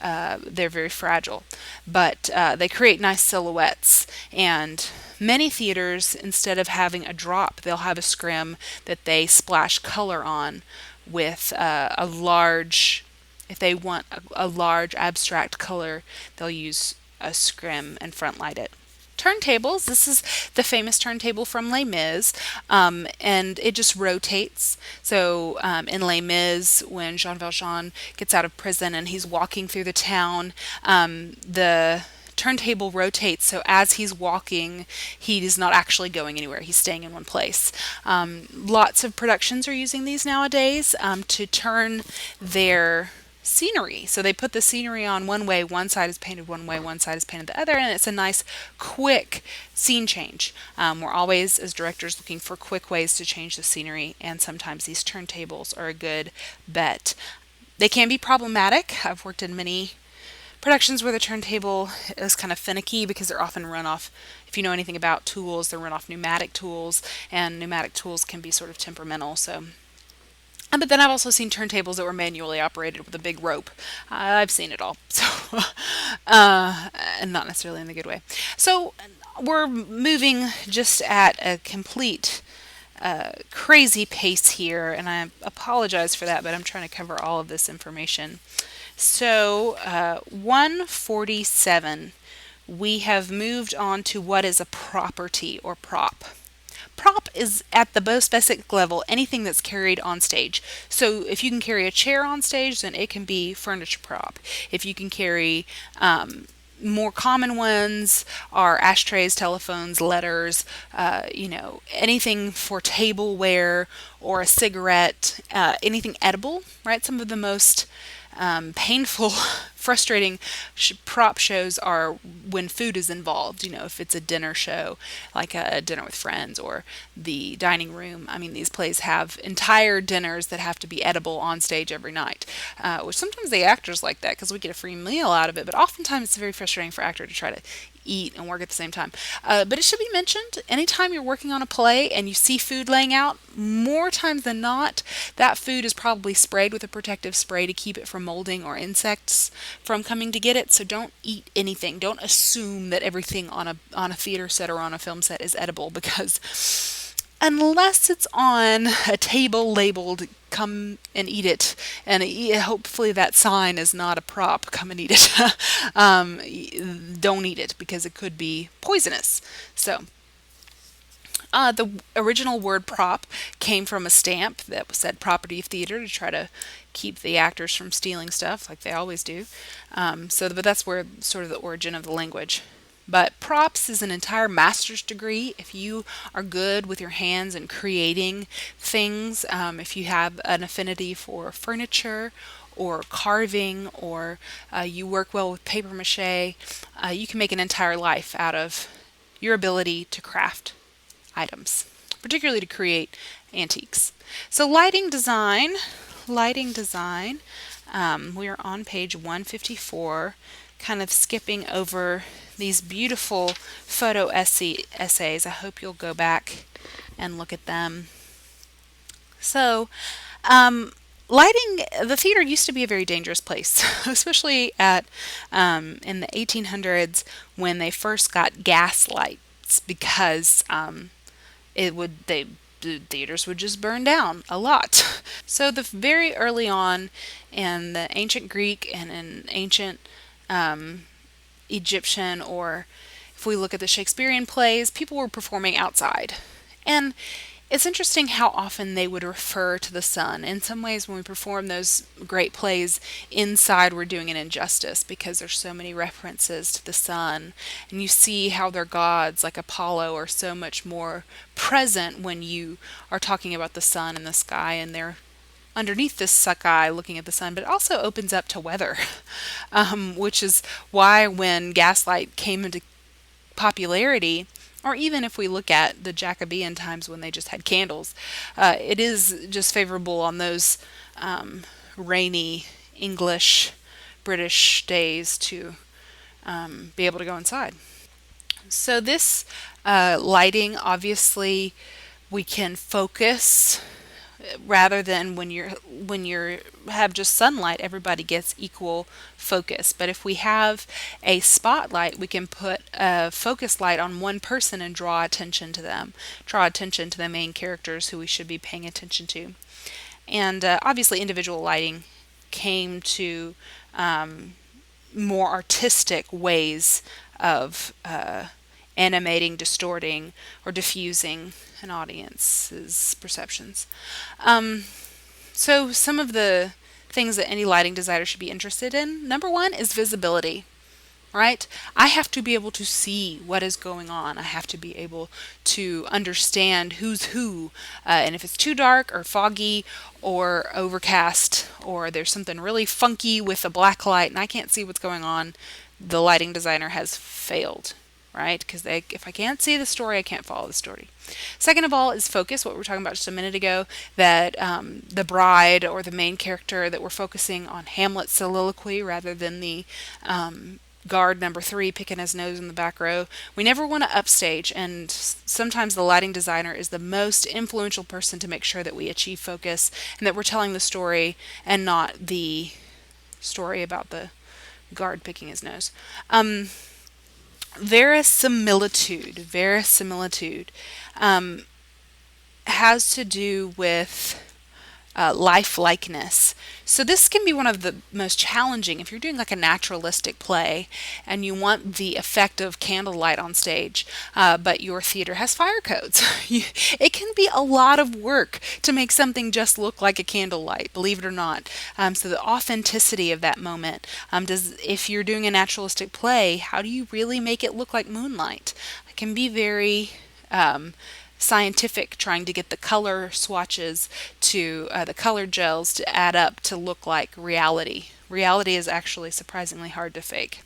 They're very fragile, but they create nice silhouettes. And many theaters, instead of having a drop, they'll have a scrim that they splash color on with a large, if they want a large abstract color, they'll use a scrim and front light it. Turntables. This is the famous turntable from Les Mis, and it just rotates. So in Les Mis, when Jean Valjean gets out of prison and he's walking through the town, the turntable rotates, so as he's walking, he is not actually going anywhere. He's staying in one place. Lots of productions are using these nowadays to turn their scenery. So they put the scenery on one way, one side is painted one way, one side is painted the other, and it's a nice, quick scene change. We're always, as directors, looking for quick ways to change the scenery, and sometimes these turntables are a good bet. They can be problematic. I've worked in many productions where the turntable is kind of finicky because they're often run off, if you know anything about tools, they're run off pneumatic tools, and pneumatic tools can be sort of temperamental. So, but then I've also seen turntables that were manually operated with a big rope. I've seen it all, so and not necessarily in the good way. So we're moving just at a complete crazy pace here, and I apologize for that, but I'm trying to cover all of this information. So 147, we have moved on to what is a property or prop. prop is at the most basic level anything that's carried on stage. So if you can carry a chair on stage, then it can be furniture prop. If you can carry more common ones are ashtrays, telephones, letters, anything for tableware or a cigarette, anything edible, right? Some of the most painful, frustrating prop shows are when food is involved. If it's a dinner show, like a dinner with friends or the dining room. I mean, these plays have entire dinners that have to be edible on stage every night, which sometimes the actors like that because we get a free meal out of it. But oftentimes it's very frustrating for actor to try to eat and work at the same time. But it should be mentioned anytime you're working on a play and you see food laying out, more times than not, that food is probably sprayed with a protective spray to keep it from molding or insects from coming to get it. So don't eat anything. Don't assume that everything on a theater set or on a film set is edible, because unless it's on a table labeled "come and eat it," and hopefully that sign is not a prop, "come and eat it," don't eat it because it could be poisonous. So the original word prop came from a stamp that said "property of theater" to try to keep the actors from stealing stuff like they always do. But that's where sort of the origin of the language. But props is an entire master's degree. If you are good with your hands and creating things, if you have an affinity for furniture or carving, or you work well with paper mache, you can make an entire life out of your ability to craft items, particularly to create antiques. So lighting design, we are on page 154, kind of skipping over these beautiful photo essays. I hope you'll go back and look at them. So, lighting, the theater used to be a very dangerous place, especially in the 1800s when they first got gas lights, because the theaters would just burn down a lot. So very early on in the ancient Greek and in ancient Egyptian, or if we look at the Shakespearean plays, people were performing outside. And it's interesting how often they would refer to the sun. In some ways, when we perform those great plays inside, we're doing an injustice because there's so many references to the sun. And you see how their gods, like Apollo, are so much more present when you are talking about the sun and the sky, and they're underneath this sky looking at the sun. But it also opens up to weather, which is why when gaslight came into popularity, or even if we look at the Jacobean times when they just had candles, it is just favorable on those rainy English, British days to be able to go inside. So this lighting, obviously, we can focus rather than when you're have just sunlight, everybody gets equal focus. But if we have a spotlight, we can put a focus light on one person and draw attention to them, draw attention to the main characters who we should be paying attention to. And obviously individual lighting came to more artistic ways of animating, distorting, or diffusing an audience's perceptions. So some of the things that any lighting designer should be interested in. Number one is visibility, right? I have to be able to see what is going on. I have to be able to understand who's who. And if it's too dark or foggy or overcast, or there's something really funky with a black light and I can't see what's going on, the lighting designer has failed, right? Because if I can't see the story, I can't follow the story. Second of all is focus, what we were talking about just a minute ago, that the bride or the main character, that we're focusing on Hamlet's soliloquy rather than the guard number 3 picking his nose in the back row. We never want to upstage, and sometimes the lighting designer is the most influential person to make sure that we achieve focus and that we're telling the story and not the story about the guard picking his nose. Verisimilitude has to do with lifelikeness. So this can be one of the most challenging if you're doing like a naturalistic play and you want the effect of candlelight on stage, but your theater has fire codes. It can be a lot of work to make something just look like a candlelight, believe it or not. So the authenticity of that moment, does if you're doing a naturalistic play, how do you really make it look like moonlight? It can be very scientific, trying to get the color swatches to the color gels to add up to look like reality. Reality is actually surprisingly hard to fake.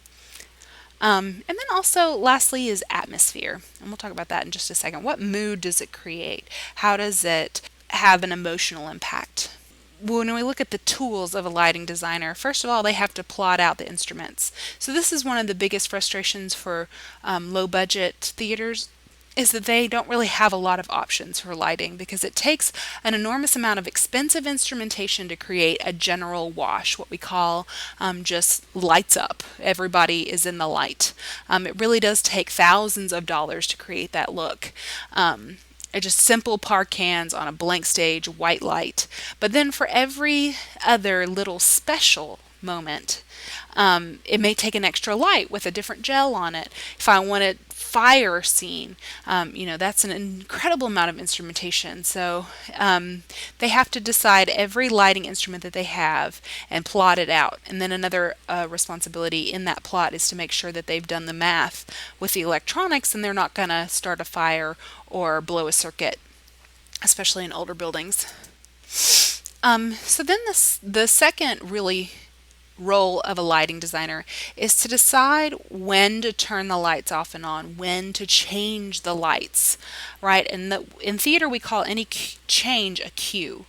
And then also, lastly, is atmosphere. And we'll talk about that in just a second. What mood does it create? How does it have an emotional impact? When we look at the tools of a lighting designer, first of all, they have to plot out the instruments. So this is one of the biggest frustrations for low budget theaters, is that they don't really have a lot of options for lighting because it takes an enormous amount of expensive instrumentation to create a general wash, what we call just lights up. Everybody is in the light. It really does take thousands of dollars to create that look. Just simple par cans on a blank stage, white light. But then for every other little special moment, it may take an extra light with a different gel on it. If I want a fire scene, that's an incredible amount of instrumentation. So they have to decide every lighting instrument that they have and plot it out. And then another responsibility in that plot is to make sure that they've done the math with the electronics and they're not going to start a fire or blow a circuit, especially in older buildings. So then the second really role of a lighting designer is to decide when to turn the lights off and on, when to change the lights, right? And in theater, we call any change a cue,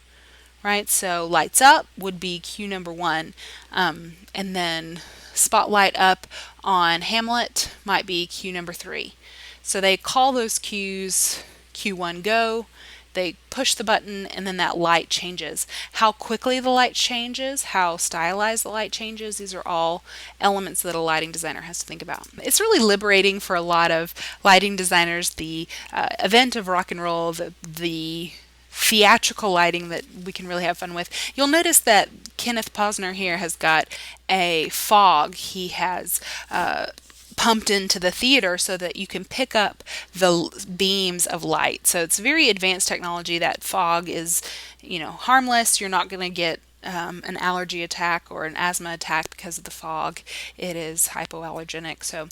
right? So lights up would be cue number one, and then spotlight up on Hamlet might be cue number three. So they call those cues cue one go. They push the button and then that light changes. How quickly the light changes, how stylized the light changes, these are all elements that a lighting designer has to think about. It's really liberating for a lot of lighting designers, the event of rock and roll, the theatrical lighting that we can really have fun with. You'll notice that Kenneth Posner here has got a fog. He has pumped into the theater so that you can pick up the beams of light. So it's very advanced technology. That fog is, harmless. You're not going to get an allergy attack or an asthma attack because of the fog. It is hypoallergenic. So,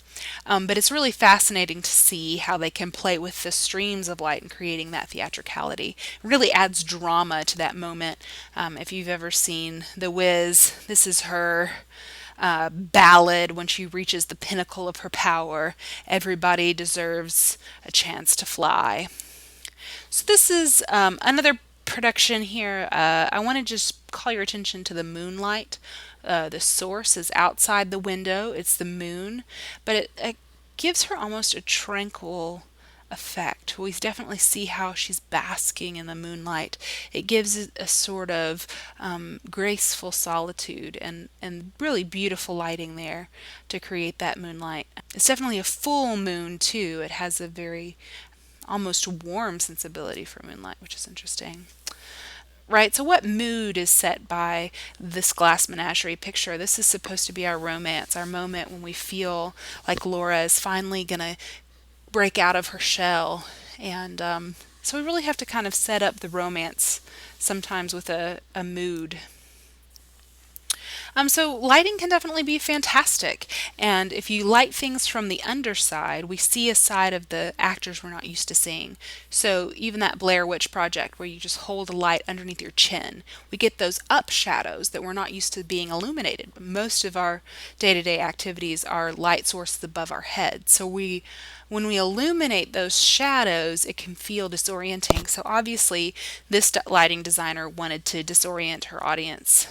but it's really fascinating to see how they can play with the streams of light and creating that theatricality. It really adds drama to that moment. If you've ever seen The Wiz, this is her ballad when she reaches the pinnacle of her power. Everybody deserves a chance to fly. So this is another production here. I want to just call your attention to the moonlight. The source is outside the window. It's the moon, but it gives her almost a tranquil effect. We definitely see how she's basking in the moonlight. It gives it a sort of graceful solitude and really beautiful lighting there to create that moonlight. It's definitely a full moon too. It has a very almost warm sensibility for moonlight, which is interesting. Right, so what mood is set by this glass menagerie picture? This is supposed to be our romance, our moment when we feel like Laura is finally going to break out of her shell. And so we really have to kind of set up the romance sometimes with a mood. So lighting can definitely be fantastic. And if you light things from the underside, we see a side of the actors we're not used to seeing. So even that Blair Witch Project where you just hold a light underneath your chin, we get those up shadows that we're not used to being illuminated. Most of our day-to-day activities are light sources above our head. So when we illuminate those shadows, it can feel disorienting. So obviously this lighting designer wanted to disorient her audience.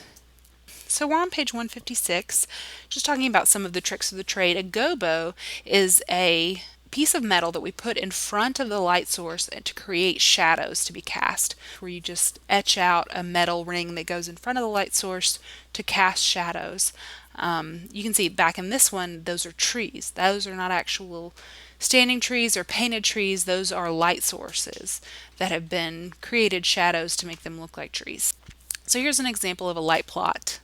So we're on page 156, just talking about some of the tricks of the trade. A gobo is a piece of metal that we put in front of the light source to create shadows to be cast, where you just etch out a metal ring that goes in front of the light source to cast shadows. You can see back in this one, those are trees. Those are not actual standing trees or painted trees. Those are light sources that have been created shadows to make them look like trees. So here's an example of a light plot,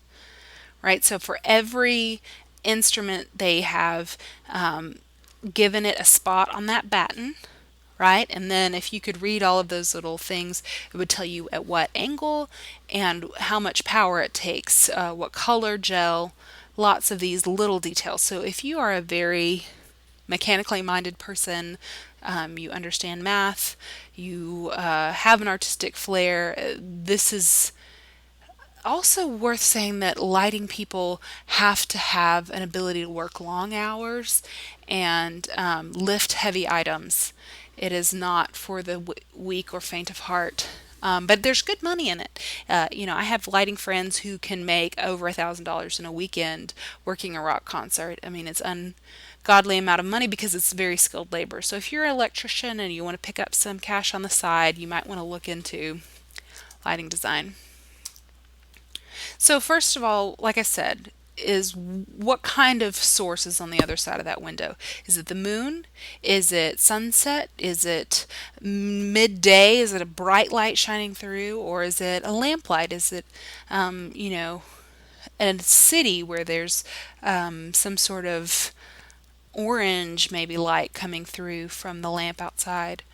right? So for every instrument, they have given it a spot on that batten, right? And then if you could read all of those little things, it would tell you at what angle and how much power it takes, what color gel, lots of these little details. So if you are a very mechanically minded person, you understand math, you have an artistic flair, this is also worth saying that lighting people have to have an ability to work long hours and lift heavy items. It is not for the weak or faint of heart. But there's good money in it. I have lighting friends who can make over $1,000 in a weekend working a rock concert. I mean, it's ungodly amount of money because it's very skilled labor. So if you're an electrician and you want to pick up some cash on the side, you might want to look into lighting design. So first of all, like I said, is what kind of source is on the other side of that window? Is it the moon? Is it sunset? Is it midday? Is it a bright light shining through? Or is it a lamplight? Is it, a city where there's some sort of orange maybe light coming through from the lamp outside?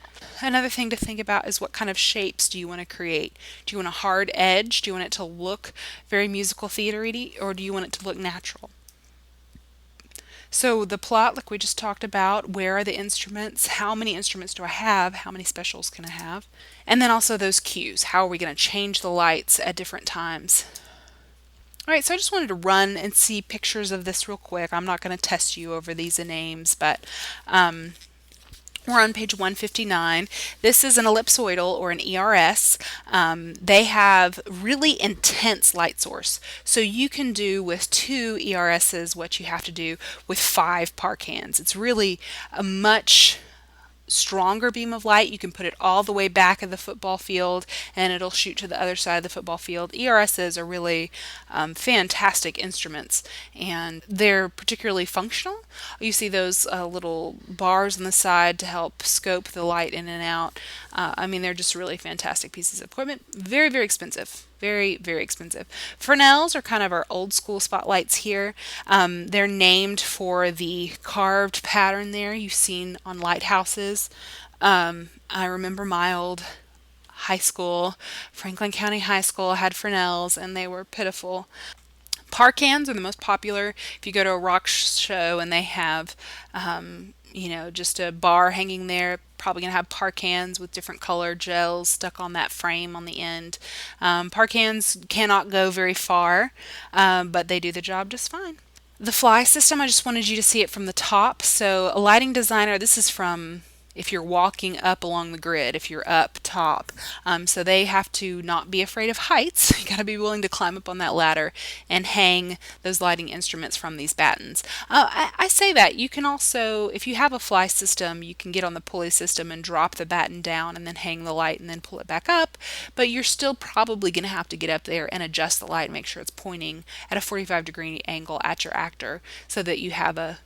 Another thing to think about is what kind of shapes do you want to create? Do you want a hard edge? Do you want it to look very musical theater-y, or do you want it to look natural? So the plot, like we just talked about, where are the instruments? How many instruments do I have? How many specials can I have? And then also those cues. How are we going to change the lights at different times? All right, so I just wanted to run and see pictures of this real quick. I'm not going to test you over these names, but we're on page 159. This is an ellipsoidal or an ERS. They have really intense light source. So you can do with 2 ERSs what you have to do with 5 Parkans. It's really a much stronger beam of light. You can put it all the way back of the football field and it'll shoot to the other side of the football field. ERSs are really fantastic instruments and they're particularly functional. You see those little bars on the side to help scope the light in and out. They're just really fantastic pieces of equipment. Very, very expensive. Very, very expensive. Fresnels are kind of our old school spotlights here. They're named for the carved pattern there you've seen on lighthouses. I remember my old high school, Franklin County High School, had Fresnels and they were pitiful. Parkans are the most popular. If you go to a rock show and they have, just a bar hanging there, probably going to have Parkans with different color gels stuck on that frame on the end. Parkans cannot go very far, but they do the job just fine. The fly system, I just wanted you to see it from the top. So a lighting designer, this is from if you're walking up along the grid, if you're up top. So they have to not be afraid of heights. You got to be willing to climb up on that ladder and hang those lighting instruments from these battens. I say that you can also, if you have a fly system, you can get on the pulley system and drop the batten down and then hang the light and then pull it back up. But you're still probably going to have to get up there and adjust the light and make sure it's pointing at a 45-degree angle at your actor so that you have a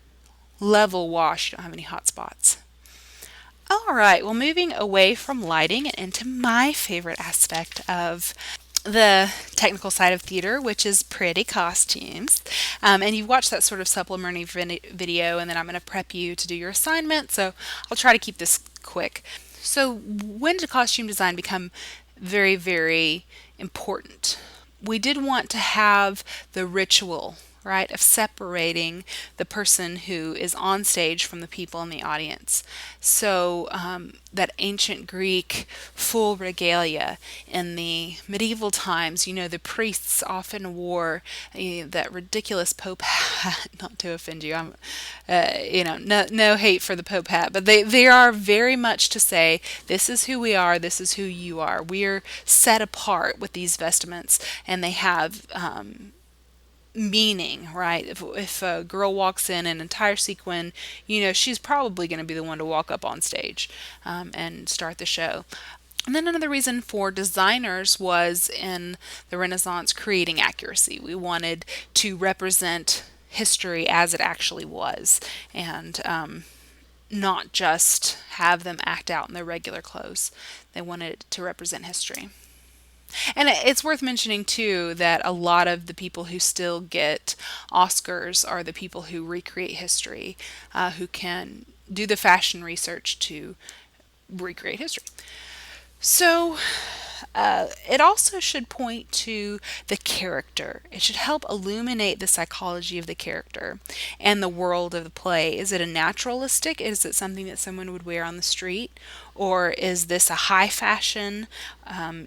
level wash. You don't have any hot spots. All right, well, moving away from lighting and into my favorite aspect of the technical side of theater, which is pretty costumes. And you've watched that sort of supplementary video, and then I'm going to prep you to do your assignment, so I'll try to keep this quick. So when did costume design become very, very important? We did want to have the ritual, right, of separating the person who is on stage from the people in the audience. So that ancient Greek full regalia in the medieval times, the priests often wore that ridiculous Pope hat. Not to offend you, I'm, no hate for the Pope hat, but they are very much to say, this is who we are, this is who you are. We're set apart with these vestments, and they have meaning, right? If a girl walks in an entire sequin, she's probably going to be the one to walk up on stage and start the show. And then another reason for designers was in the Renaissance creating accuracy. We wanted to represent history as it actually was and not just have them act out in their regular clothes. They wanted to represent history. And it's worth mentioning too that a lot of the people who still get Oscars are the people who recreate history, who can do the fashion research to recreate history. So it also should point to the character. It should help illuminate the psychology of the character and the world of the play. Is it a naturalistic? Is it something that someone would wear on the street? Or is this a high fashion?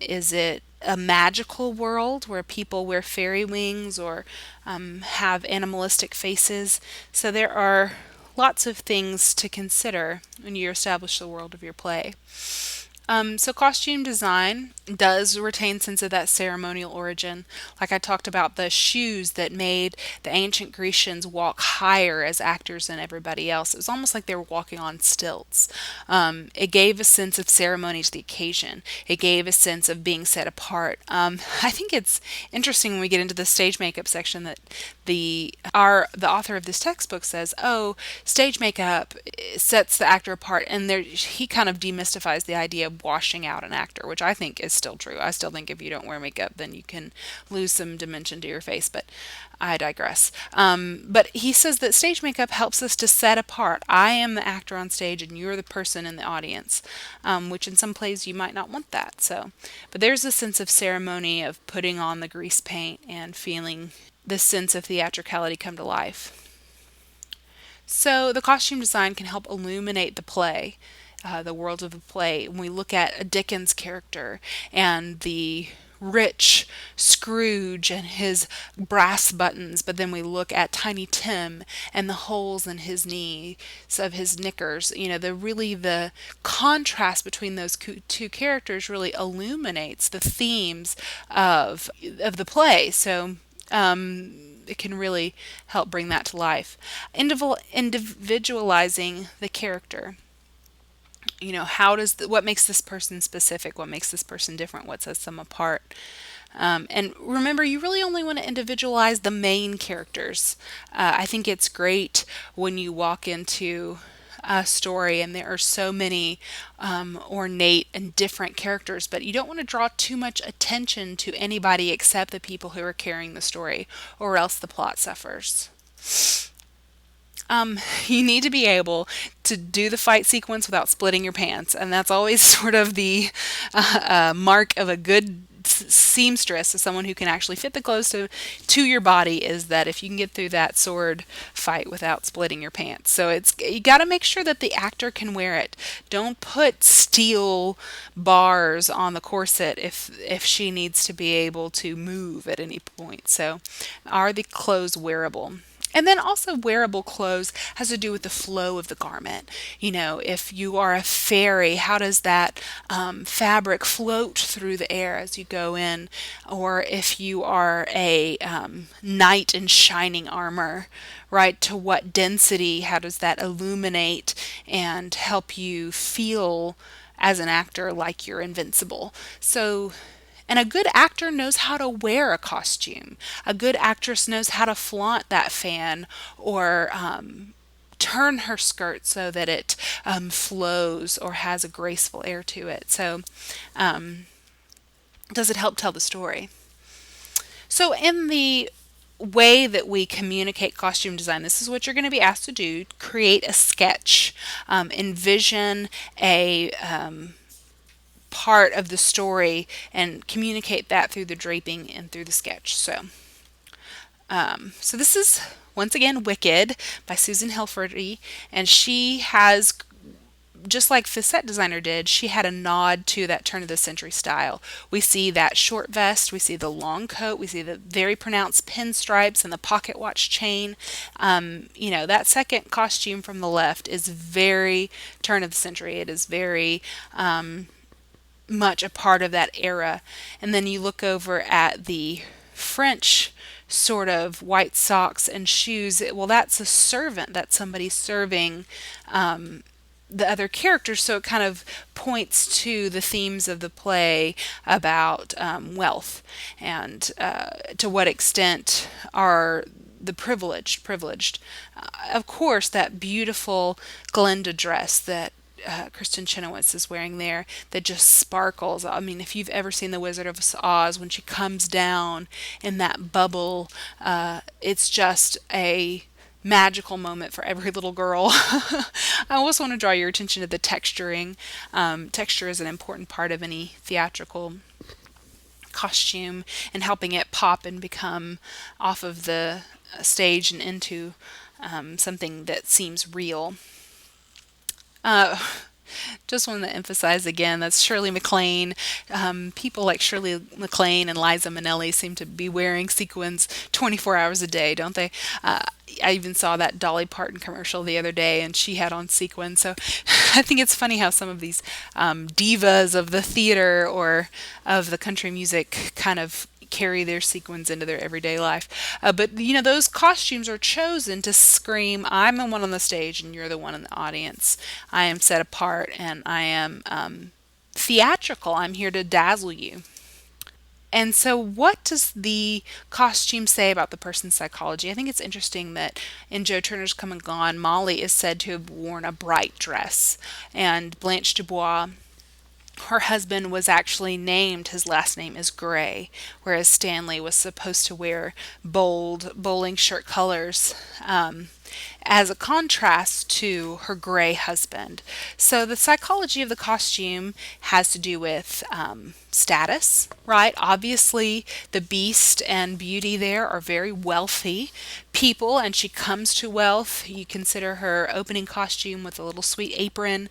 Is it a magical world where people wear fairy wings or have animalistic faces? So there are lots of things to consider when you establish the world of your play. So costume design does retain sense of that ceremonial origin. Like I talked about the shoes that made the ancient Grecians walk higher as actors than everybody else. It was almost like they were walking on stilts. It gave a sense of ceremony to the occasion. It gave a sense of being set apart. I think it's interesting when we get into the stage makeup section that the author of this textbook says, "Oh, stage makeup sets the actor apart," and there he kind of demystifies the idea of washing out an actor, which I think is still true. I still think if you don't wear makeup, then you can lose some dimension to your face, but I digress. But he says that stage makeup helps us to set apart. I am the actor on stage, and you're the person in the audience, which in some plays you might not want that. So, but there's a sense of ceremony of putting on the grease paint and feeling the sense of theatricality come to life. So the costume design can help illuminate the play, the world of the play. When we look at a Dickens character and the rich Scrooge and his brass buttons, but then we look at Tiny Tim and the holes in his knees of his knickers. The contrast between those two characters really illuminates the themes of the play. So it can really help bring that to life. Individualizing the character. What makes this person specific? What makes this person different? What sets them apart? And remember, you really only want to individualize the main characters. I think it's great when you walk into a story and there are so many ornate and different characters, but you don't want to draw too much attention to anybody except the people who are carrying the story, or else the plot suffers. You need to be able to do the fight sequence without splitting your pants, and that's always sort of the mark of a good seamstress, as someone who can actually fit the clothes to your body, is that if you can get through that sword fight without splitting your pants. So you got to make sure that the actor can wear it. Don't put steel bars on the corset if she needs to be able to move at any point. So are the clothes wearable? And then also wearable clothes has to do with the flow of the garment. If you are a fairy, how does that fabric float through the air as you go in? Or if you are a knight in shining armor, right, to what density, how does that illuminate and help you feel as an actor like you're invincible? And a good actor knows how to wear a costume. A good actress knows how to flaunt that fan or turn her skirt so that it flows or has a graceful air to it. So, does it help tell the story? So, in the way that we communicate costume design, this is what you're going to be asked to do: create a sketch, envision a part of the story and communicate that through the draping and through the sketch. So this is once again Wicked by Susan Helferty, and she has, just like the set designer did, she had a nod to that turn of the century style. We see that short vest, we see the long coat, we see the very pronounced pinstripes and the pocket watch chain. That second costume from the left is very turn of the century. It is very much a part of that era. And then you look over at the French sort of white socks and shoes. Well, that's a servant. That's somebody serving the other characters. So it kind of points to the themes of the play about wealth and to what extent are the privileged. Of course, that beautiful Glenda dress that Kristen Chenoweth is wearing there that just sparkles. I mean, if you've ever seen The Wizard of Oz, when she comes down in that bubble, it's just a magical moment for every little girl. I also want to draw your attention to the texturing. Texture is an important part of any theatrical costume and helping it pop and become off of the stage and into something that seems real. Uh, just want to emphasize again that's Shirley MacLaine. People like Shirley MacLaine and Liza Minnelli seem to be wearing sequins 24 hours a day, don't they? I even saw that Dolly Parton commercial the other day, and she had on sequins. So I think it's funny how some of these divas of the theater or of the country music kind of carry their sequins into their everyday life. But those costumes are chosen to scream, I'm the one on the stage and you're the one in the audience. I am set apart and I am theatrical. I'm here to dazzle you. And so, what does the costume say about the person's psychology? I think it's interesting that in Joe Turner's Come and Gone, Molly is said to have worn a bright dress, and Blanche Dubois, her husband, was actually named, his last name is Gray, whereas Stanley was supposed to wear bold bowling shirt colors as a contrast to her gray husband. So the psychology of the costume has to do with status, right? Obviously, the Beast and Beauty there are very wealthy people, and she comes to wealth. You consider her opening costume with a little sweet apron.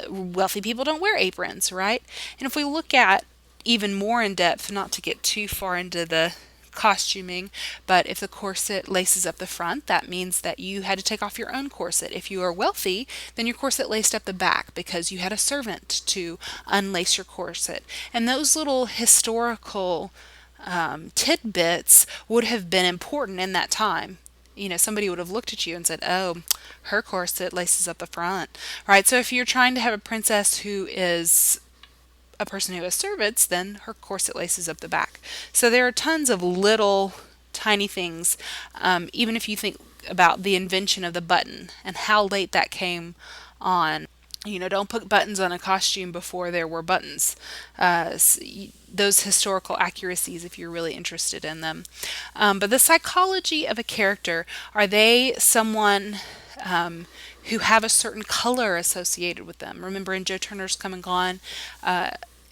Wealthy people don't wear aprons, right? And if we look at even more in depth, not to get too far into the costuming, but if the corset laces up the front, that means that you had to take off your own corset. If you are wealthy, then your corset laced up the back because you had a servant to unlace your corset. And those little historical tidbits would have been important in that time. Somebody would have looked at you and said, oh, her corset laces up the front, right? So if you're trying to have a princess who is a person who has servants, then her corset laces up the back. So there are tons of little tiny things. Even if you think about the invention of the button and how late that came on. Don't put buttons on a costume before there were buttons. Those historical accuracies, if you're really interested in them. But the psychology of a character, are they someone who have a certain color associated with them? Remember in Joe Turner's Come and Gone,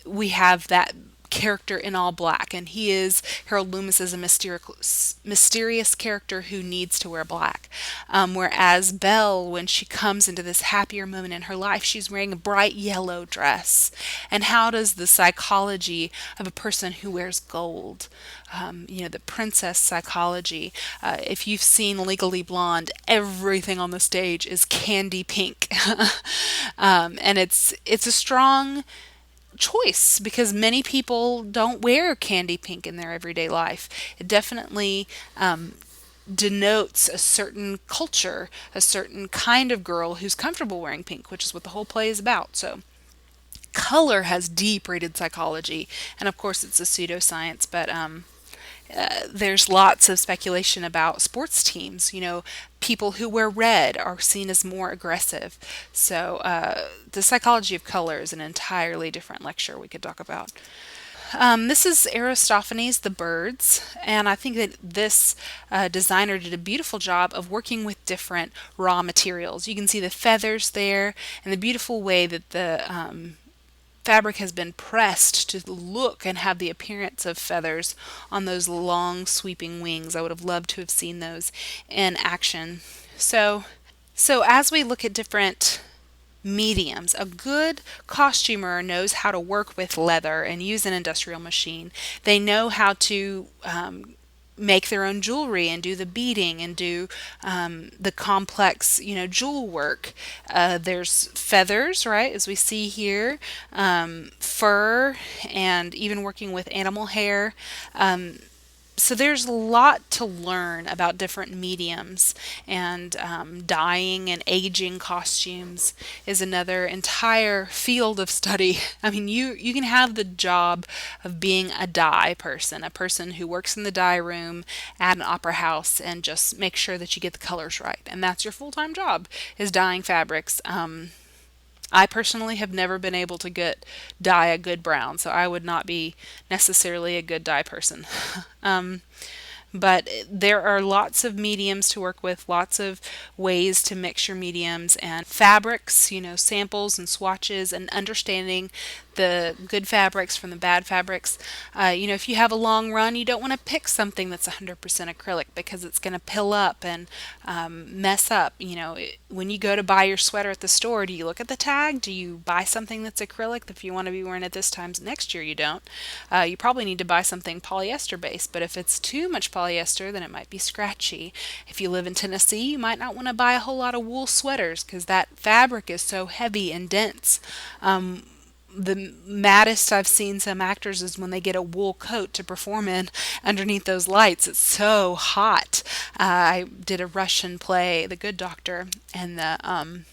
we have that character in all black, and Harold Loomis is a mysterious character who needs to wear black. Whereas Belle, when she comes into this happier moment in her life, she's wearing a bright yellow dress. And how does the psychology of a person who wears gold, the princess psychology, if you've seen Legally Blonde, everything on the stage is candy pink. And it's a strong choice because many people don't wear candy pink in their everyday life. It definitely denotes a certain culture, a certain kind of girl who's comfortable wearing pink, which is what the whole play is about. So color has deep-rooted psychology, and of course it's a pseudoscience, but there's lots of speculation about sports teams. People who wear red are seen as more aggressive. So the psychology of color is an entirely different lecture we could talk about. This is Aristophanes, the birds, and I think that this designer did a beautiful job of working with different raw materials. You can see the feathers there and the beautiful way that the fabric has been pressed to look and have the appearance of feathers on those long sweeping wings. I would have loved to have seen those in action. So as we look at different mediums, a good costumer knows how to work with leather and use an industrial machine. They know how to make their own jewelry and do the beading and do the complex, jewel work. There's feathers, right, as we see here, fur, and even working with animal hair. So there's a lot to learn about different mediums, and dyeing and aging costumes is another entire field of study. I mean, you can have the job of being a dye person, a person who works in the dye room at an opera house and just make sure that you get the colors right, and that's your full-time job, is dyeing fabrics. I personally have never been able to dye a good brown, so I would not be necessarily a good dye person. um, but there are lots of mediums to work with, lots of ways to mix your mediums and fabrics, samples and swatches, and understanding the good fabrics from the bad fabrics. If you have a long run, you don't want to pick something that's 100% acrylic because it's going to pill up and mess up. When you go to buy your sweater at the store, do you look at the tag? Do you buy something that's acrylic if you want to be wearing it this time next year? You don't. You probably need to buy something polyester based, but if it's too much polyester, then it might be scratchy. If you live in Tennessee, you might not want to buy a whole lot of wool sweaters because that fabric is so heavy and dense. The maddest I've seen some actors is when they get a wool coat to perform in underneath those lights. It's so hot. I did a Russian play, The Good Doctor, and the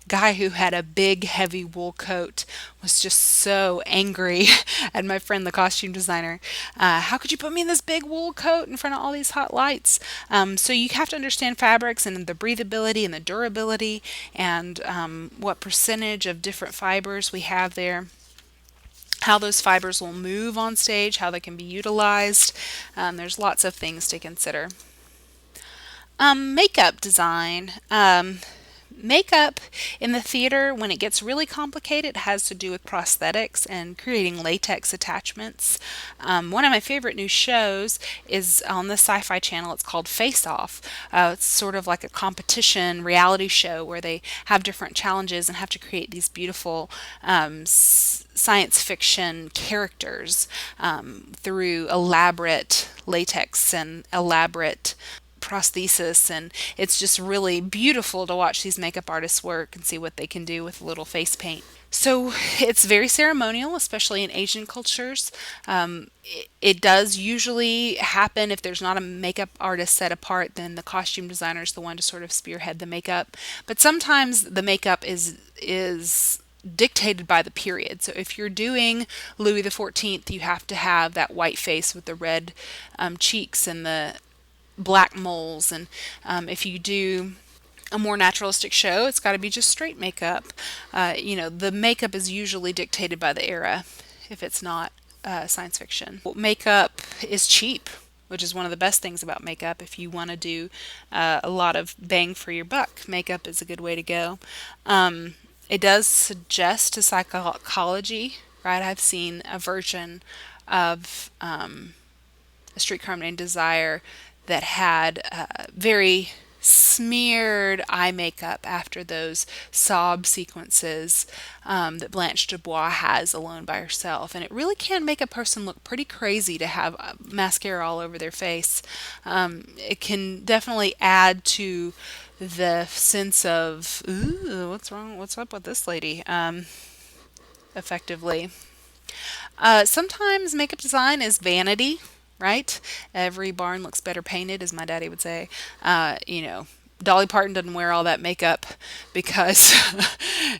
guy who had a big, heavy wool coat was just so angry at my friend, the costume designer. How could you put me in this big wool coat in front of all these hot lights? So you have to understand fabrics and the breathability and the durability and what percentage of different fibers we have there, how those fibers will move on stage, how they can be utilized. There's lots of things to consider. Makeup design. Makeup in the theater, when it gets really complicated, has to do with prosthetics and creating latex attachments. One of my favorite new shows is on the Sci-Fi Channel. It's called Face Off. It's sort of like a competition reality show where they have different challenges and have to create these beautiful science fiction characters through elaborate latex and elaborate prosthesis, and it's just really beautiful to watch these makeup artists work and see what they can do with a little face paint. So it's very ceremonial, especially in Asian cultures. It does usually happen if there's not a makeup artist set apart, then the costume designer is the one to sort of spearhead the makeup. But sometimes the makeup is dictated by the period. So if you're doing Louis XIV, you have to have that white face with the red cheeks and the black moles, and if you do a more naturalistic show, it's got to be just straight makeup. The makeup is usually dictated by the era if it's not science fiction. Makeup is cheap, which is one of the best things about makeup. If you want to do a lot of bang for your buck, makeup is a good way to go. It does suggest to psychology, right? I've seen a version of A Streetcar Named Desire that had very smeared eye makeup after those sob sequences that Blanche Dubois has alone by herself. And it really can make a person look pretty crazy to have mascara all over their face. It can definitely add to the sense of, ooh, what's wrong? What's up with this lady? Effectively. Sometimes makeup design is vanity, right? Every barn looks better painted, as my daddy would say. Dolly Parton doesn't wear all that makeup because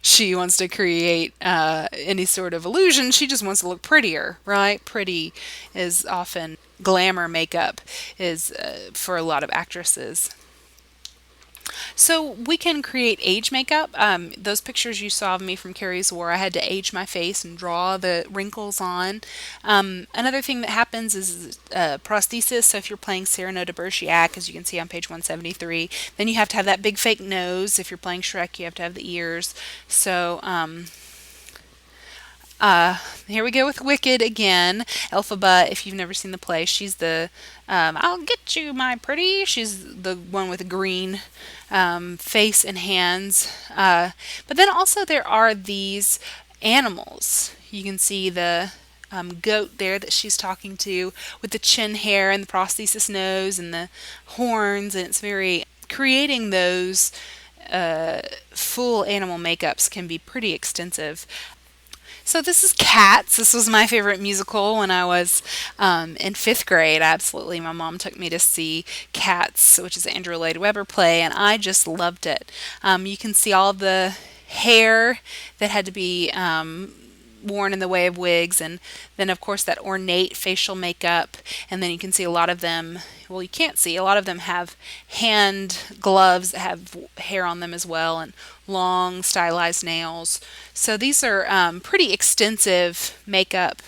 she wants to create any sort of illusion. She just wants to look prettier, right? Pretty is often glamour makeup is for a lot of actresses. So we can create age makeup. Those pictures you saw of me from Carrie's War, I had to age my face and draw the wrinkles on. Another thing that happens is prosthesis. So if you're playing Cyrano de Bergerac, as you can see on page 173, then you have to have that big fake nose. If you're playing Shrek, you have to have the ears. So here we go with Wicked again. Elphaba, if you've never seen the play, she's the I'll get you, my pretty. She's the one with the green face and hands. But then also there are these animals. You can see the goat there that she's talking to with the chin hair and the prosthesis nose and the horns, and it's very creating those full animal makeups can be pretty extensive. So this is Cats. This was my favorite musical when I was in fifth grade. Absolutely, my mom took me to see Cats, which is an Andrew Lloyd Webber play, and I just loved it. You can see all the hair that had to be worn in the way of wigs, and then of course that ornate facial makeup. And then you can see a lot of them, well, you can't see, a lot of them have hand gloves that have hair on them as well, and long stylized nails. So these are pretty extensive makeup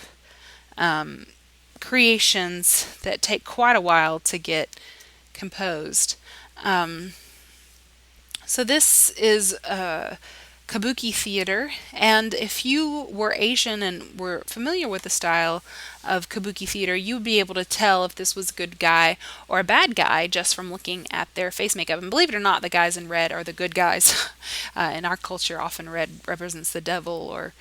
creations that take quite a while to get composed. So this is kabuki theater, and if you were Asian and were familiar with the style of kabuki theater, you would be able to tell if this was a good guy or a bad guy just from looking at their face makeup. And believe it or not, the guys in red are the good guys. In our culture, often red represents the devil or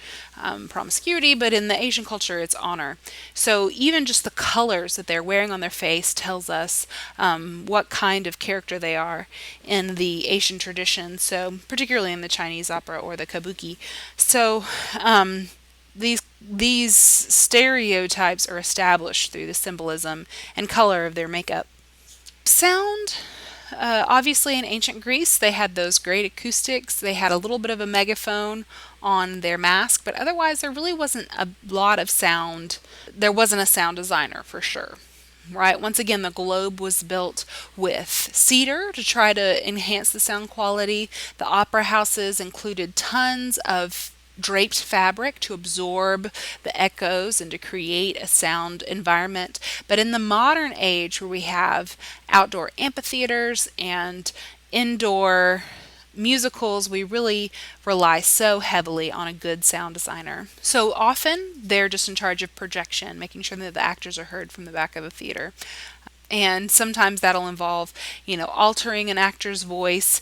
promiscuity, but in the Asian culture, it's honor. So even just the colors that they're wearing on their face tells us what kind of character they are in the Asian tradition. So particularly in the Chinese opera or the kabuki. So these stereotypes are established through the symbolism and color of their makeup. Sound. Obviously, in ancient Greece, they had those great acoustics. They had a little bit of a megaphone on their mask, but otherwise, there really wasn't a lot of sound. There wasn't a sound designer for sure. Right? Once again, the globe was built with cedar to try to enhance the sound quality. The opera houses included tons of draped fabric to absorb the echoes and to create a sound environment. But in the modern age, where we have outdoor amphitheaters and indoor musicals, we really rely so heavily on a good sound designer. So often they're just in charge of projection, making sure that the actors are heard from the back of the theater. And sometimes that'll involve, altering an actor's voice,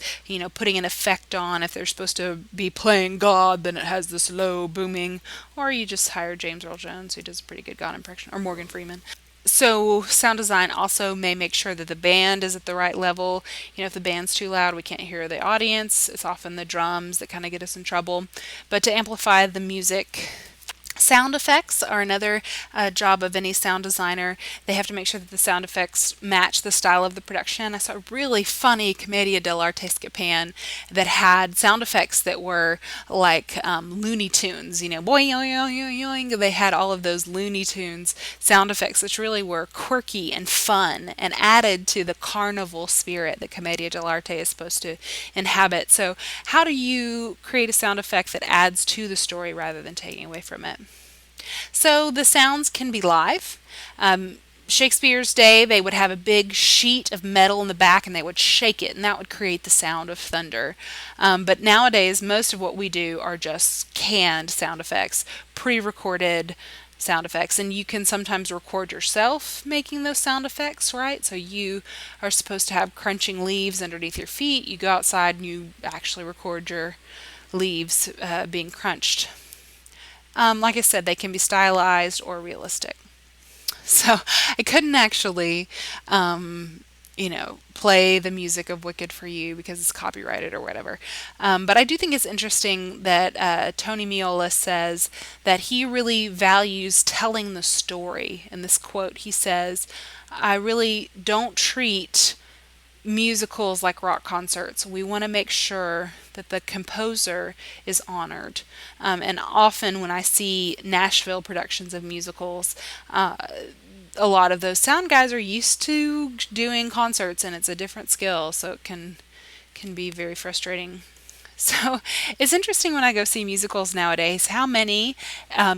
putting an effect on. If they're supposed to be playing God, then it has this low booming. Or you just hire James Earl Jones, who does a pretty good God impression, or Morgan Freeman. So sound design also may make sure that the band is at the right level. If the band's too loud, we can't hear the audience. It's often the drums that kind of get us in trouble. But to amplify the music, sound effects are another job of any sound designer. They have to make sure that the sound effects match the style of the production. I saw a really funny Commedia dell'arte Scapan that had sound effects that were like Looney Tunes, boing, yoing, yoing, yoing. They had all of those Looney Tunes sound effects, which really were quirky and fun and added to the carnival spirit that Commedia dell'arte is supposed to inhabit. So how do you create a sound effect that adds to the story rather than taking away from it? So the sounds can be live. Shakespeare's day, they would have a big sheet of metal in the back and they would shake it, and that would create the sound of thunder. But nowadays, most of what we do are just canned sound effects, pre-recorded sound effects, and you can sometimes record yourself making those sound effects, right? So you are supposed to have crunching leaves underneath your feet. You go outside and you actually record your leaves being crunched. Like I said, they can be stylized or realistic. So I couldn't actually, play the music of Wicked for you because it's copyrighted or whatever. But I do think it's interesting that Tony Miola says that he really values telling the story. In this quote, he says, "I really don't treat musicals like rock concerts. We want to make sure that the composer is honored." And often when I see Nashville productions of musicals, a lot of those sound guys are used to doing concerts, and it's a different skill, so it can be very frustrating. So it's interesting when I go see musicals nowadays how many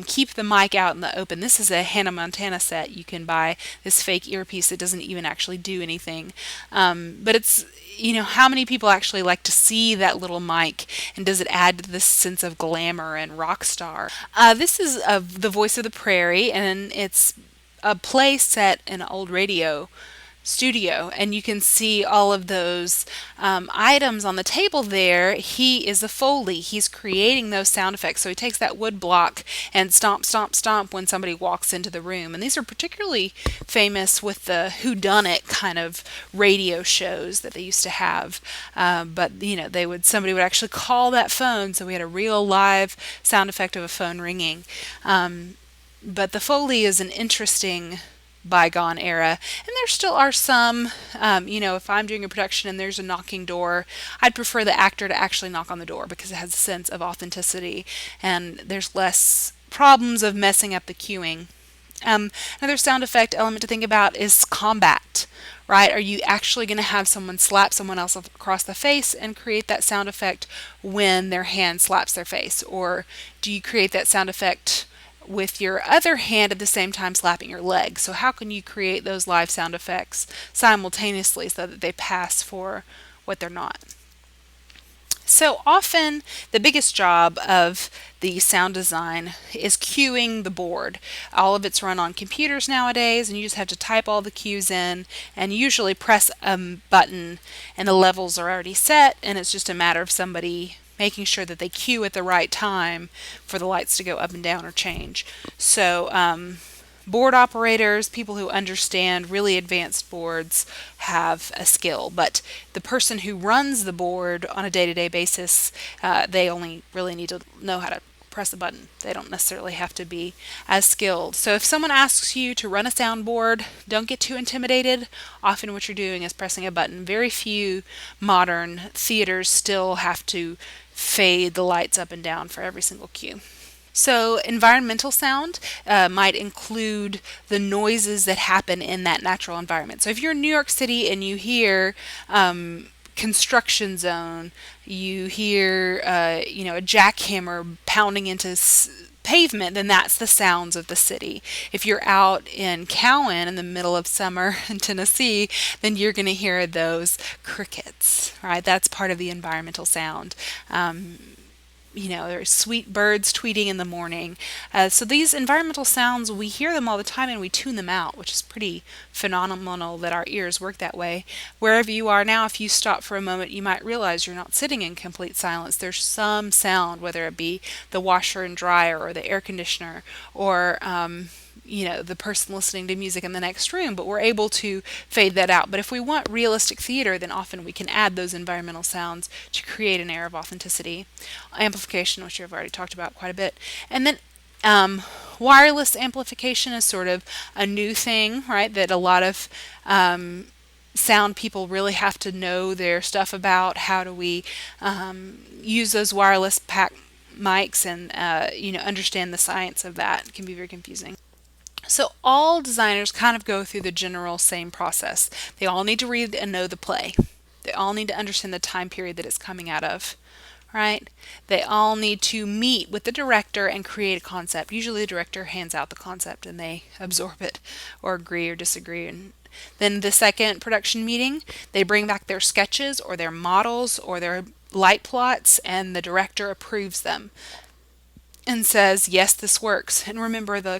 keep the mic out in the open. This is a Hannah Montana set. You can buy this fake earpiece that doesn't even actually do anything. But it's, how many people actually like to see that little mic, and does it add to this sense of glamour and rock star? This is The Voice of the Prairie, and it's a play set in an old radio studio, and you can see all of those items on the table there. He is a Foley. He's creating those sound effects. So he takes that wood block and stomp, stomp, stomp when somebody walks into the room. And these are particularly famous with the whodunit kind of radio shows that they used to have. But somebody would actually call that phone, so we had a real live sound effect of a phone ringing. But the Foley is an interesting bygone era, and there still are some, if I'm doing a production and there's a knocking door, I'd prefer the actor to actually knock on the door because it has a sense of authenticity and there's less problems of messing up the cueing. Another sound effect element to think about is combat, right? Are you actually going to have someone slap someone else across the face and create that sound effect when their hand slaps their face? Or do you create that sound effect with your other hand at the same time slapping your leg? So how can you create those live sound effects simultaneously so that they pass for what they're not? So often, the biggest job of the sound design is cueing the board. All of it's run on computers nowadays, and you just have to type all the cues in and usually press a button, and the levels are already set, and it's just a matter of somebody making sure that they cue at the right time for the lights to go up and down or change. So, board operators, people who understand really advanced boards, have a skill, but the person who runs the board on a day-to-day basis, they only really need to know how to press a button. They don't necessarily have to be as skilled. So if someone asks you to run a soundboard, don't get too intimidated. Often what you're doing is pressing a button. Very few modern theaters still have to fade the lights up and down for every single cue. So, environmental sound might include the noises that happen in that natural environment. So, if you're in New York City and you hear construction zone, you hear a jackhammer pounding into pavement, then that's the sounds of the city. If you're out in Cowan in the middle of summer in Tennessee, then you're going to hear those crickets, right? That's part of the environmental sound. There's sweet birds tweeting in the morning. So these environmental sounds, we hear them all the time and we tune them out, which is pretty phenomenal that our ears work that way. Wherever you are now, if you stop for a moment, you might realize you're not sitting in complete silence. There's some sound, whether it be the washer and dryer or the air conditioner or the person listening to music in the next room, but we're able to fade that out. But if we want realistic theater, then often we can add those environmental sounds to create an air of authenticity. Amplification, which I've already talked about quite a bit. And then wireless amplification is sort of a new thing, right, that a lot of sound people really have to know their stuff about. How do we use those wireless pack mics and understand the science of that? It can be very confusing. So all designers kind of go through the general same process. They all need to read and know the play. They all need to understand the time period that it's coming out of, right? They all need to meet with the director and create a concept. Usually the director hands out the concept and they absorb it or agree or disagree. And then the second production meeting, they bring back their sketches or their models or their light plots, and the director approves them and says, yes, this works. And remember, the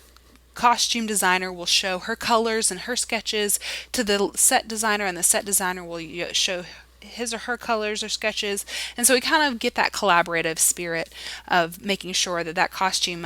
costume designer will show her colors and her sketches to the set designer, and the set designer will show his or her colors or sketches. And so we kind of get that collaborative spirit of making sure that that costume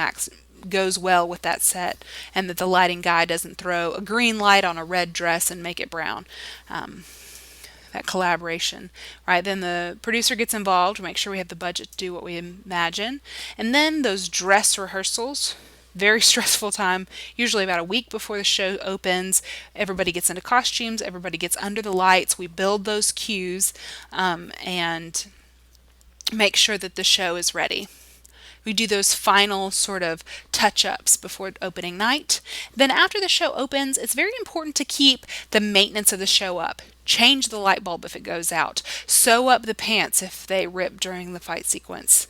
goes well with that set, and that the lighting guy doesn't throw a green light on a red dress and make it brown. That collaboration, right? Then the producer gets involved to make sure we have the budget to do what we imagine. And then those dress rehearsals, very stressful time, usually about a week before the show opens. Everybody gets into costumes, everybody gets under the lights, we build those cues, and make sure that the show is ready. We do those final sort of touch-ups before opening night. Then after the show opens, it's very important to keep the maintenance of the show up. Change the light bulb if it goes out. Sew up the pants if they rip during the fight sequence.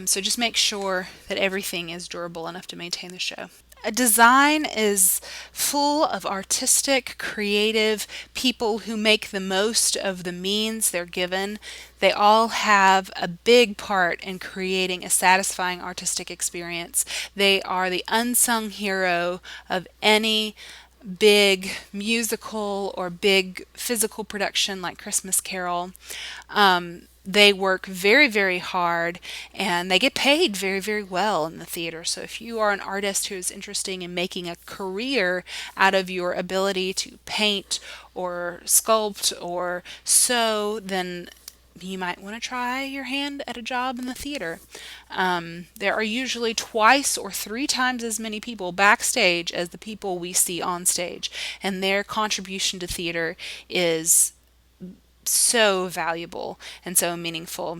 So just make sure that everything is durable enough to maintain the show. A design is full of artistic, creative people who make the most of the means they're given. They all have a big part in creating a satisfying artistic experience. They are the unsung hero of any big musical or big physical production like Christmas Carol. They work very, very hard, and they get paid very, very well in the theater. So if you are an artist who is interested in making a career out of your ability to paint or sculpt or sew, then you might want to try your hand at a job in the theater. There are usually twice or three times as many people backstage as the people we see on stage, and their contribution to theater is so valuable and so meaningful.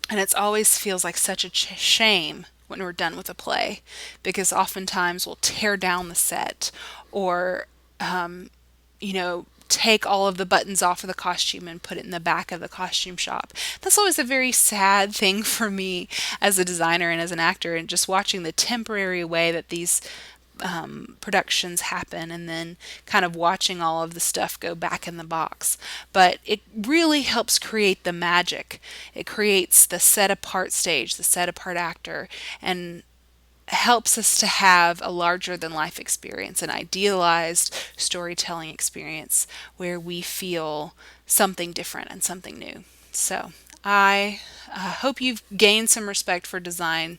And it always feels like such a shame when we're done with a play, because oftentimes we'll tear down the set or take all of the buttons off of the costume and put it in the back of the costume shop. That's always a very sad thing for me as a designer and as an actor, and just watching the temporary way that these productions happen, and then kind of watching all of the stuff go back in the box. But it really helps create the magic. It creates the set apart stage, the set apart actor, and helps us to have a larger than life experience, an idealized storytelling experience where we feel something different and something new. So I hope you've gained some respect for design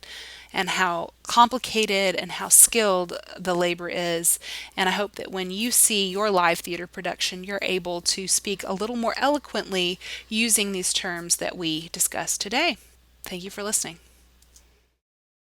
and how complicated and how skilled the labor is. And I hope that when you see your live theater production, you're able to speak a little more eloquently using these terms that we discussed today. Thank you for listening.